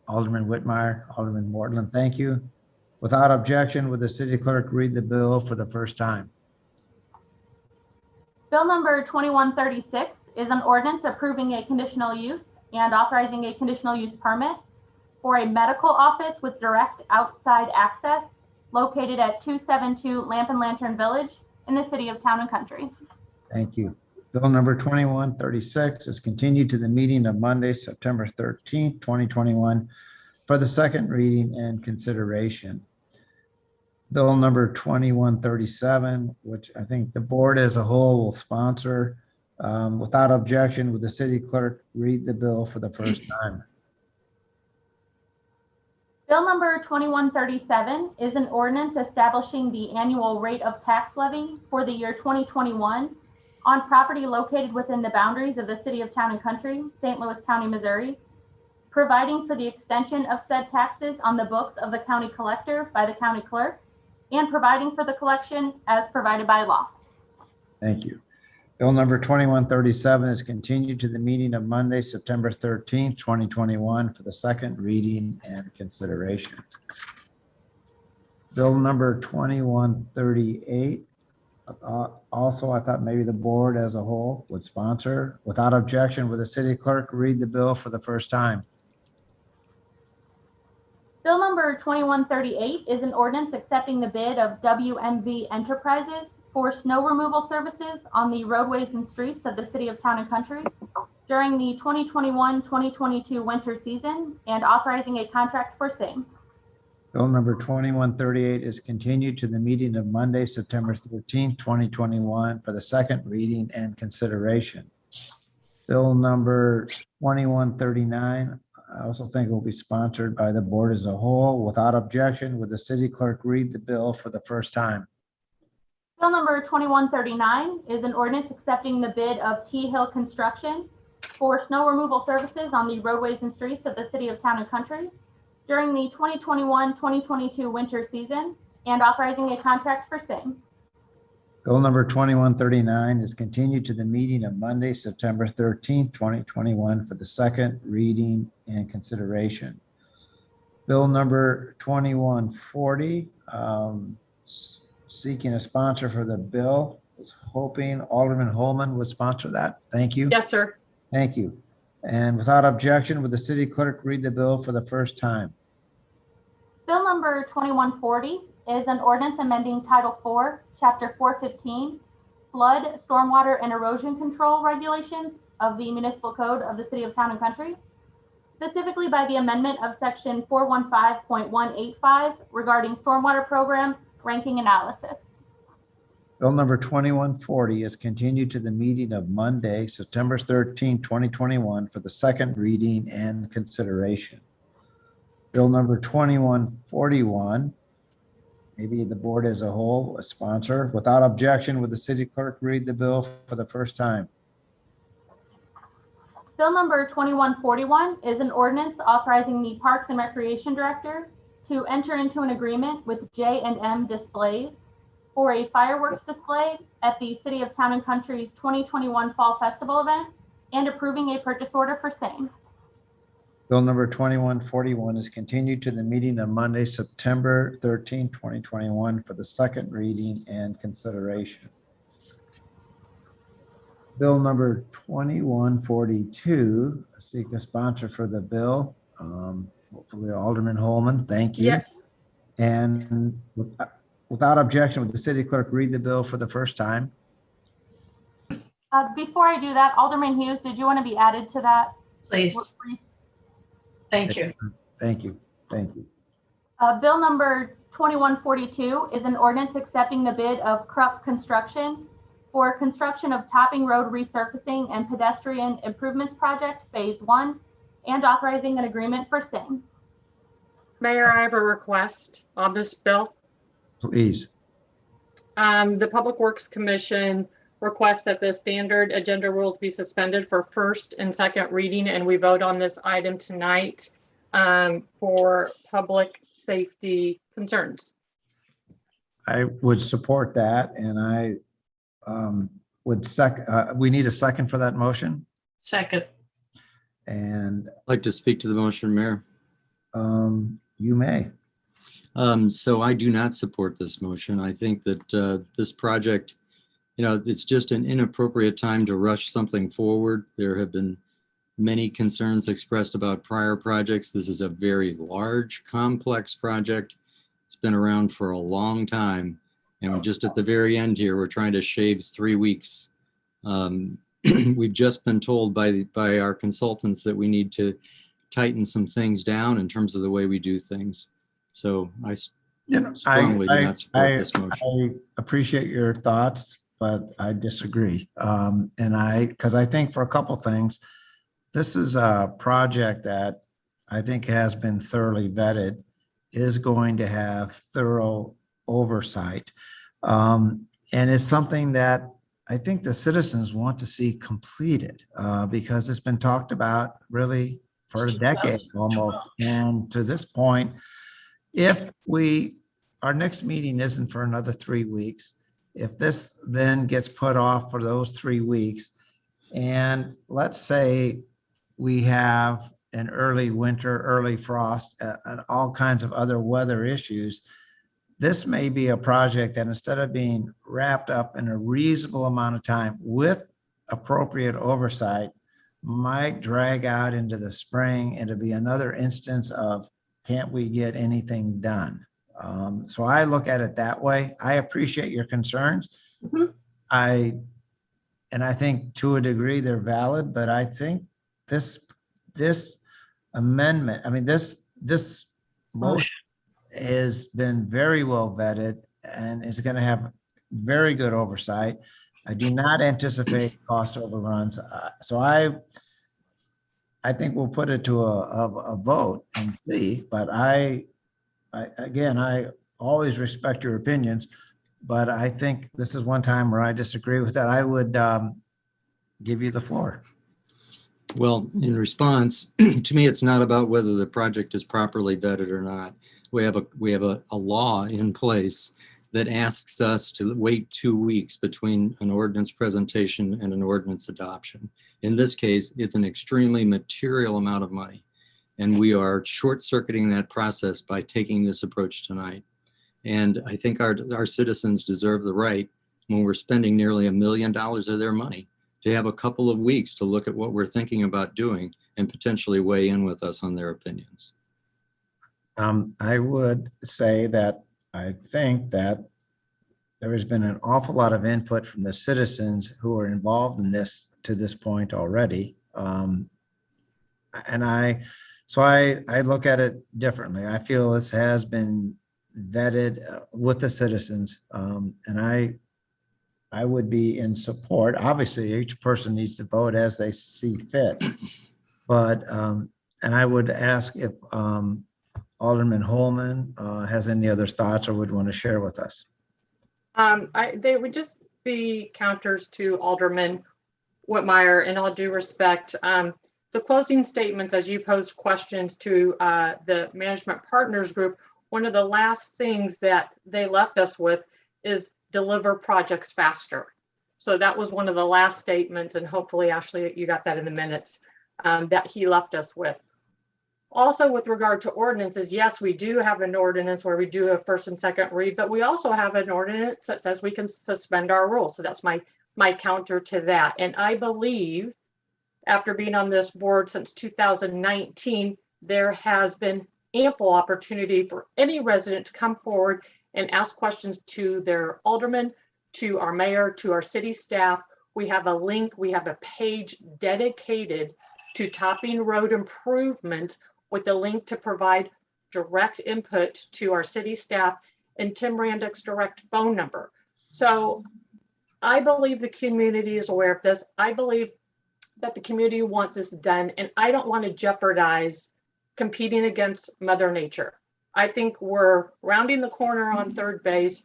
Alderman Whitmire, Alderman Mortland, thank you. Without objection, would the city clerk read the bill for the first time? Bill number 2136 is an ordinance approving a conditional use and authorizing a conditional use permit for a medical office with direct outside access located at 272 Lamp and Lantern Village in the city of Town and Country. Thank you. Bill number 2136 is continued to the meeting of Monday, September 13th, 2021 for the second reading and consideration. Bill number 2137, which I think the board as a whole will sponsor. Without objection, would the city clerk read the bill for the first time? Bill number 2137 is an ordinance establishing the annual rate of tax levy for the year 2021 on property located within the boundaries of the city of Town and Country, St. Louis County, Missouri, providing for the extension of said taxes on the books of the county collector by the county clerk, and providing for the collection as provided by law. Thank you. Bill number 2137 is continued to the meeting of Monday, September 13th, 2021 for the second reading and consideration. Bill number 2138. Also, I thought maybe the board as a whole would sponsor. Without objection, would the city clerk read the bill for the first time? Bill number 2138 is an ordinance accepting the bid of WMV Enterprises for snow removal services on the roadways and streets of the city of Town and Country during the 2021-2022 winter season and authorizing a contract for same. Bill number 2138 is continued to the meeting of Monday, September 13th, 2021 for the second reading and consideration. Bill number 2139, I also think will be sponsored by the board as a whole. Without objection, would the city clerk read the bill for the first time? Bill number 2139 is an ordinance accepting the bid of T Hill Construction for snow removal services on the roadways and streets of the city of Town and Country during the 2021-2022 winter season and authorizing a contract for same. Bill number 2139 is continued to the meeting of Monday, September 13th, 2021 for the second reading and consideration. Bill number 2140, seeking a sponsor for the bill. Was hoping Alderman Holman would sponsor that. Thank you. Yes, sir. Thank you. And without objection, would the city clerk read the bill for the first time? Bill number 2140 is an ordinance amending Title 4, Chapter 415, Flood, Stormwater, and Erosion Control Regulations of the Municipal Code of the City of Town and Country, specifically by the amendment of Section 415.185 regarding stormwater program ranking analysis. Bill number 2140 is continued to the meeting of Monday, September 13, 2021 for the second reading and consideration. Bill number 2141, maybe the board as a whole, a sponsor. Without objection, would the city clerk read the bill for the first time? Bill number 2141 is an ordinance authorizing the Parks and Recreation Director to enter into an agreement with J&M Displays for a fireworks display at the City of Town and Country's 2021 Fall Festival event and approving a purchase order for same. Bill number 2141 is continued to the meeting of Monday, September 13, 2021 for the second reading and consideration. Bill number 2142, I seek a sponsor for the bill. Hopefully Alderman Holman, thank you. Yep. And without objection, would the city clerk read the bill for the first time? Before I do that, Alderman Hughes, did you want to be added to that? Please. Thank you. Thank you. Thank you. Bill number 2142 is an ordinance accepting the bid of Krupp Construction for construction of Topping Road resurfacing and pedestrian improvements project phase 1 and authorizing an agreement for same. Mayor, I have a request on this bill. Please. The Public Works Commission requests that the standard agenda rules be suspended for first and second reading, and we vote on this item tonight for public safety concerns. I would support that, and I would we need a second for that motion. Second. And I'd like to speak to the motion, Mayor. You may. So I do not support this motion. I think that this project, it's just an inappropriate time to rush something forward. There have been many concerns expressed about prior projects. This is a very large, complex project. It's been around for a long time. And just at the very end here, we're trying to shave 3 weeks. We've just been told by our consultants that we need to tighten some things down in terms of the way we do things. So I strongly do not support this motion. I appreciate your thoughts, but I disagree. Because I think for a couple things, this is a project that I think has been thoroughly vetted, is going to have thorough oversight. And it's something that I think the citizens want to see completed because it's been talked about really for a decade almost. And to this point, if our next meeting isn't for another 3 weeks, if this then gets put off for those 3 weeks, and let's say we have an early winter, early frost, and all kinds of other weather issues, this may be a project that instead of being wrapped up in a reasonable amount of time with appropriate oversight, might drag out into the spring and to be another instance of can't we get anything done? So I look at it that way. I appreciate your concerns. Mm-hmm. I think to a degree they're valid, but I think this amendment, this motion has been very well vetted and is going to have very good oversight. I do not anticipate cost overruns. So I think we'll put it to a vote and see, but I always respect your opinions, but I think this is one time where I disagree with that. I would give you the floor. Well, in response, to me, it's not about whether the project is properly vetted or not. We have a law in place that asks us to wait 2 weeks between an ordinance presentation and an ordinance adoption. In this case, it's an extremely material amount of money, and we are short-circuiting that process by taking this approach tonight. And I think our citizens deserve the right, when we're spending nearly $1 million of their money, to have a couple of weeks to look at what we're thinking about doing and potentially weigh in with us on their opinions. I would say that I think that there has been an awful lot of input from the citizens who are involved in this to this point already. And I look at it differently. I feel this has been vetted with the citizens. And I would be in support. Obviously, each person needs to vote as they see fit. But, and I would ask if Alderman Holman has any other thoughts or would want to share with us. They would just be counters to Alderman Whitmire, in all due respect, the closing statements, as you posed questions to the management partners group, one of the last things that they left us with is deliver projects faster. So that was one of the last statements, and hopefully, Ashley, you got that in the minutes, that he left us with. Also, with regard to ordinances, yes, we do have an ordinance where we do a first and second read, but we also have an ordinance that says we can suspend our rules. So that's my counter to that. And I believe, after being on this board since 2019, there has been ample opportunity for any resident to come forward and ask questions to their alderman, to our mayor, to our city staff. We have a link, we have a page dedicated to topping road improvement with a link to provide direct input to our city staff and Tim Randick's direct phone number. So I believe the community is aware of this. I believe that the community wants this done, and I don't want to jeopardize competing against Mother Nature. I think we're rounding the corner on third base.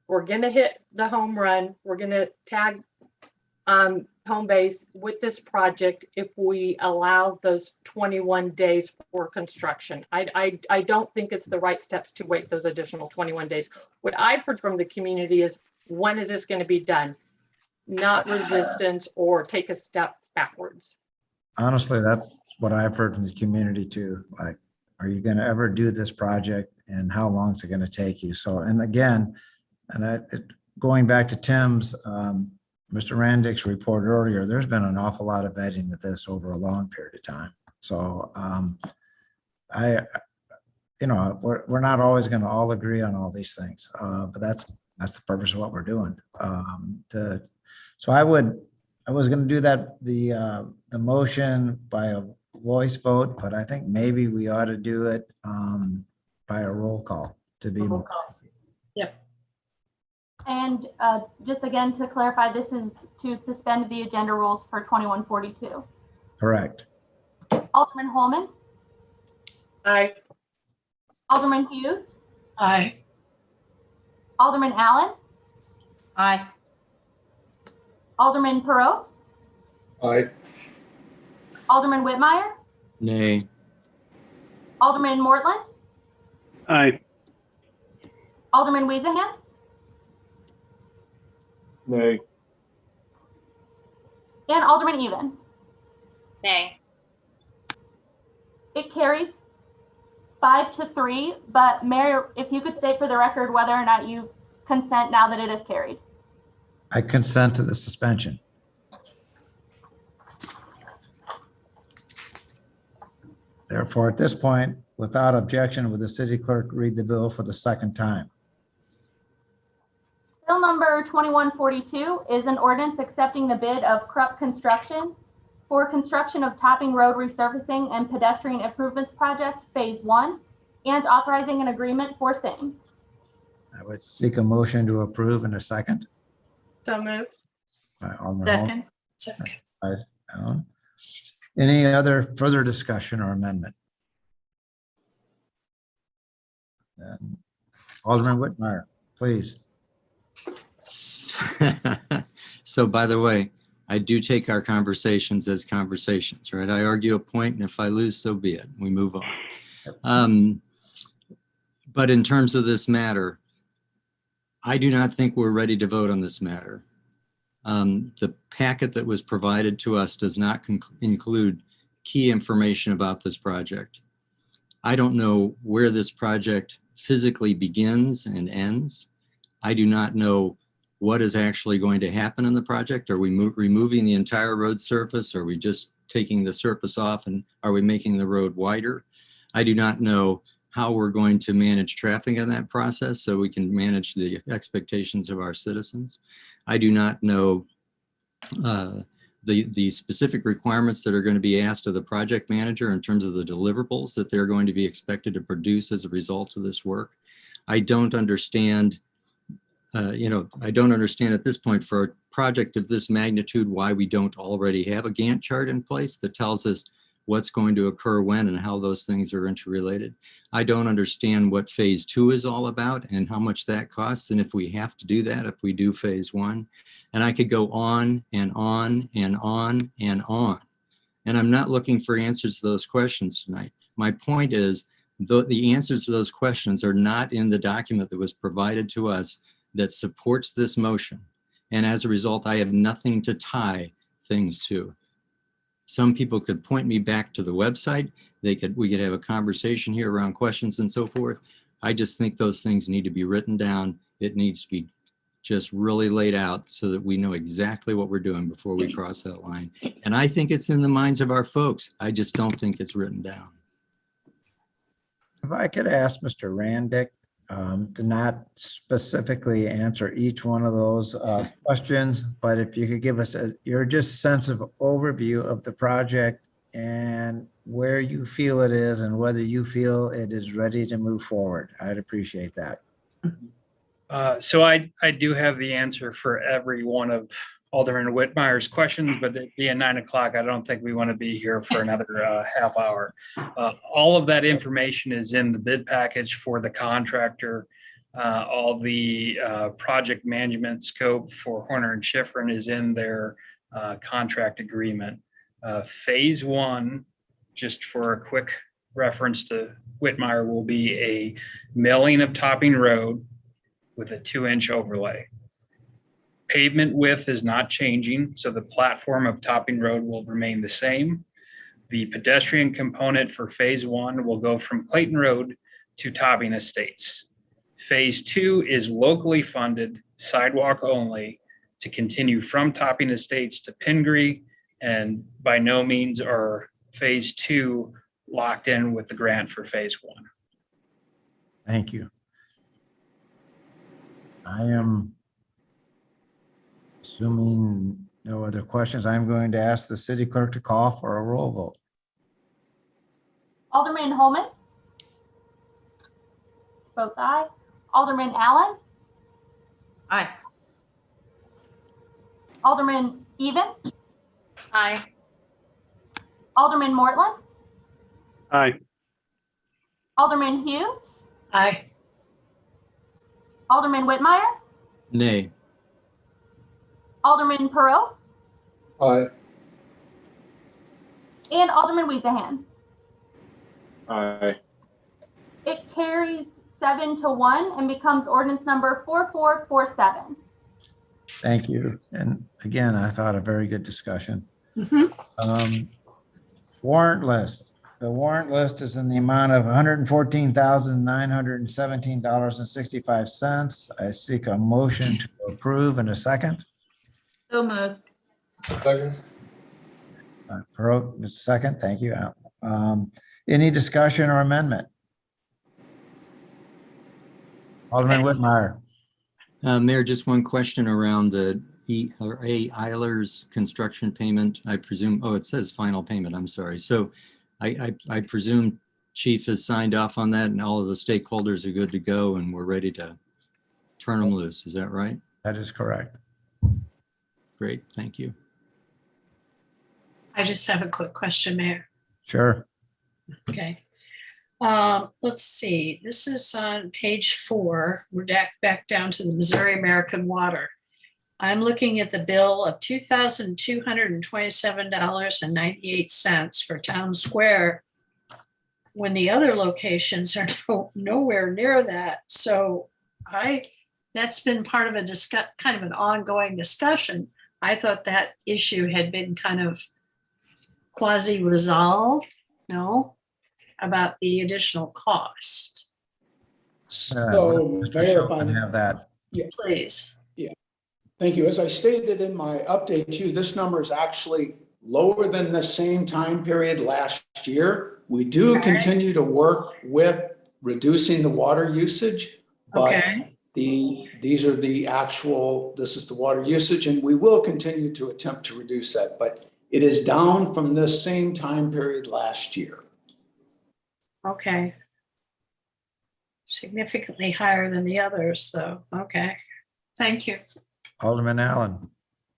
We're going to hit the home run. We're going to tag home base with this project if we allow those 21 days for construction. I don't think it's the right steps to wait those additional 21 days. What I've heard from the community is, when is this going to be done? Not resistance or take a step backwards. Honestly, that's what I've heard from the community too. Like, are you going to ever do this project, and how long is it going to take you? So, and again, going back to Tim's, Mr. Randick's report earlier, there's been an awful lot of vetting with this over a long period of time. So we're not always going to all agree on all these things, but that's the purpose of what we're doing. So I was going to do that, the motion by a voice vote, but I think maybe we ought to do it by a roll call to be more. And just again, to clarify, this is to suspend the agenda rules for 2142. Correct. Alderman Holman? Aye. Alderman Hughes? Aye. Alderman Allen? Aye. Alderman Perot? Aye. Alderman Whitmire? Nay. Alderman Mortland? Aye. Alderman Weasenham? Nay. And Alderman Even. Nay. It carries 5-3, but Mayor, if you could state for the record whether or not you consent now that it is carried. I consent to the suspension. Therefore, at this point, without objection, would the city clerk read the bill for the second time? Bill number 2142 is an ordinance accepting the bid of Krupp Construction for construction of Topping Road Resurfacing and Pedestrian Improvements Project Phase 1 and authorizing an agreement for same. I would seek a motion to approve in a second. So moved. By Alderman Holman. Second. By Allen. Any other further discussion or amendment? Then Alderman Whitmire, please. So by the way, I do take our conversations as conversations, right? I argue a point, and if I lose, so be it. We move on. But in terms of this matter, I do not think we're ready to vote on this matter. The packet that was provided to us does not include key information about this project. I don't know where this project physically begins and ends. I do not know what is actually going to happen in the project. Are we removing the entire road surface? Are we just taking the surface off, and are we making the road wider? I do not know how we're going to manage traffic in that process so we can manage the expectations of our citizens. I do not know the specific requirements that are going to be asked of the project manager in terms of the deliverables that they're going to be expected to produce as a result of this work. I don't understand, I don't understand at this point, for a project of this magnitude, why we don't already have a Gantt chart in place that tells us what's going to occur when and how those things are interrelated. I don't understand what phase 2 is all about and how much that costs. And if we have to do that, if we do phase 1, and I could go on and on and on and on. And I'm not looking for answers to those questions tonight. My point is the answers to those questions are not in the document that was provided to us that supports this motion. And as a result, I have nothing to tie things to. Some people could point me back to the website. We could have a conversation here around questions and so forth. I just think those things need to be written down. It needs to be just really laid out so that we know exactly what we're doing before we cross that line. And I think it's in the minds of our folks. I just don't think it's written down. If I could ask Mr. Randick to not specifically answer each one of those questions, but if you could give us your just sense of overview of the project and where you feel it is and whether you feel it is ready to move forward. I'd appreciate that. So I do have the answer for every one of Alderman Whitmire's questions, but it being 9 o'clock, I don't think we want to be here for another half hour. All of that information is in the bid package for the contractor. All the project management scope for Horner and Schifrin is in their contract agreement. Phase 1, just for a quick reference to Whitmire, will be a milling of Topping Road with a 2-inch overlay. Pavement width is not changing, so the platform of Topping Road will remain the same. The pedestrian component for phase 1 will go from Clayton Road to Topping Estates. Phase 2 is locally funded, sidewalk only, to continue from Topping Estates to Pingree, and by no means are phase 2 locked in with the grant for phase 1. Thank you. I am assuming no other questions. I'm going to ask the city clerk to call for a roll vote. Alderman Holman? Votes aye. Alderman Allen? Aye. Alderman Even? Aye. Alderman Mortland? Aye. Alderman Hughes? Aye. Alderman Whitmire? Nay. Alderman Perot? Aye. And Alderman Weezahan. Aye. It carries 7-1 and becomes ordinance number 4447. Thank you. And again, I thought a very good discussion. Warrant list. The warrant list is in the amount of $114,917.65. I seek a motion to approve in a second. So moved. Second. Perot, second. Thank you. Any discussion or amendment? Alderman Whitmire. Mayor, just one question around the A. Eiler's construction payment. I presume, oh, it says final payment. I'm sorry. So I presume Chief has signed off on that and all of the stakeholders are good to go and we're ready to turn them loose. Is that right? That is correct. Great. Thank you. I just have a quick question, Mayor. Sure. Okay. Let's see. This is on page 4. We're back down to the Missouri American Water. I'm looking at the bill of $2,227.98 for Town Square when the other locations are nowhere near that. So that's been part of a kind of an ongoing discussion. I thought that issue had been kind of quasi-resolved, about the additional cost. So, Mr. Mayor, if Schultz, I have that. Yeah. Please. Yeah, thank you. As I stated in my update to you, this number is actually lower than the same time period last year. We do continue to work with reducing the water usage, but this is the water usage, and we will continue to attempt to reduce that, but it is down from this same time period last year. Okay. Significantly higher than the others, so, okay. Thank you. Alderman Allen.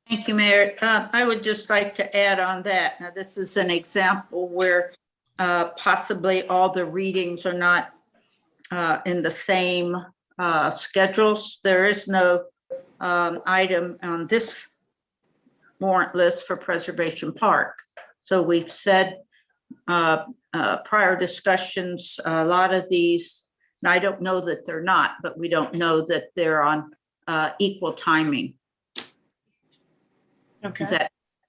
Thank you, Mayor. I would just like to add on that. Now, this is an example where possibly all the readings are not in the same schedules. There is no item on this warrant list for Preservation Park. So we've said prior discussions, a lot of these, and I don't know that they're not, but we don't know that they're on equal timing. Okay. Does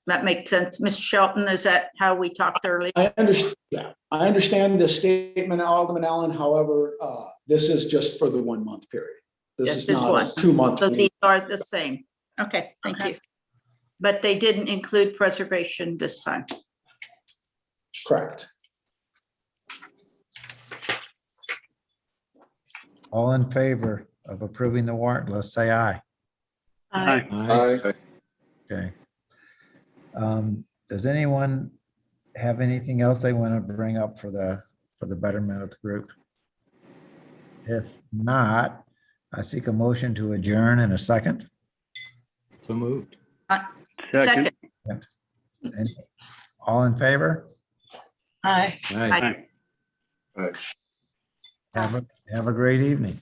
that makes sense? Mr. Shelton, is that how we talked earlier? I understand, yeah, I understand the statement, Alderman Allen. However, this is just for the 1 month period. This is not a 2 month. So these are the same. Okay, thank you. But they didn't include preservation this time. Correct. All in favor of approving the warrant list, say aye. Aye. Aye. Okay. Does anyone have anything else they want to bring up for the betterment of the group? If not, I seek a motion to adjourn in a second. So moved. Second. And all in favor? Aye. Aye. Have a great evening.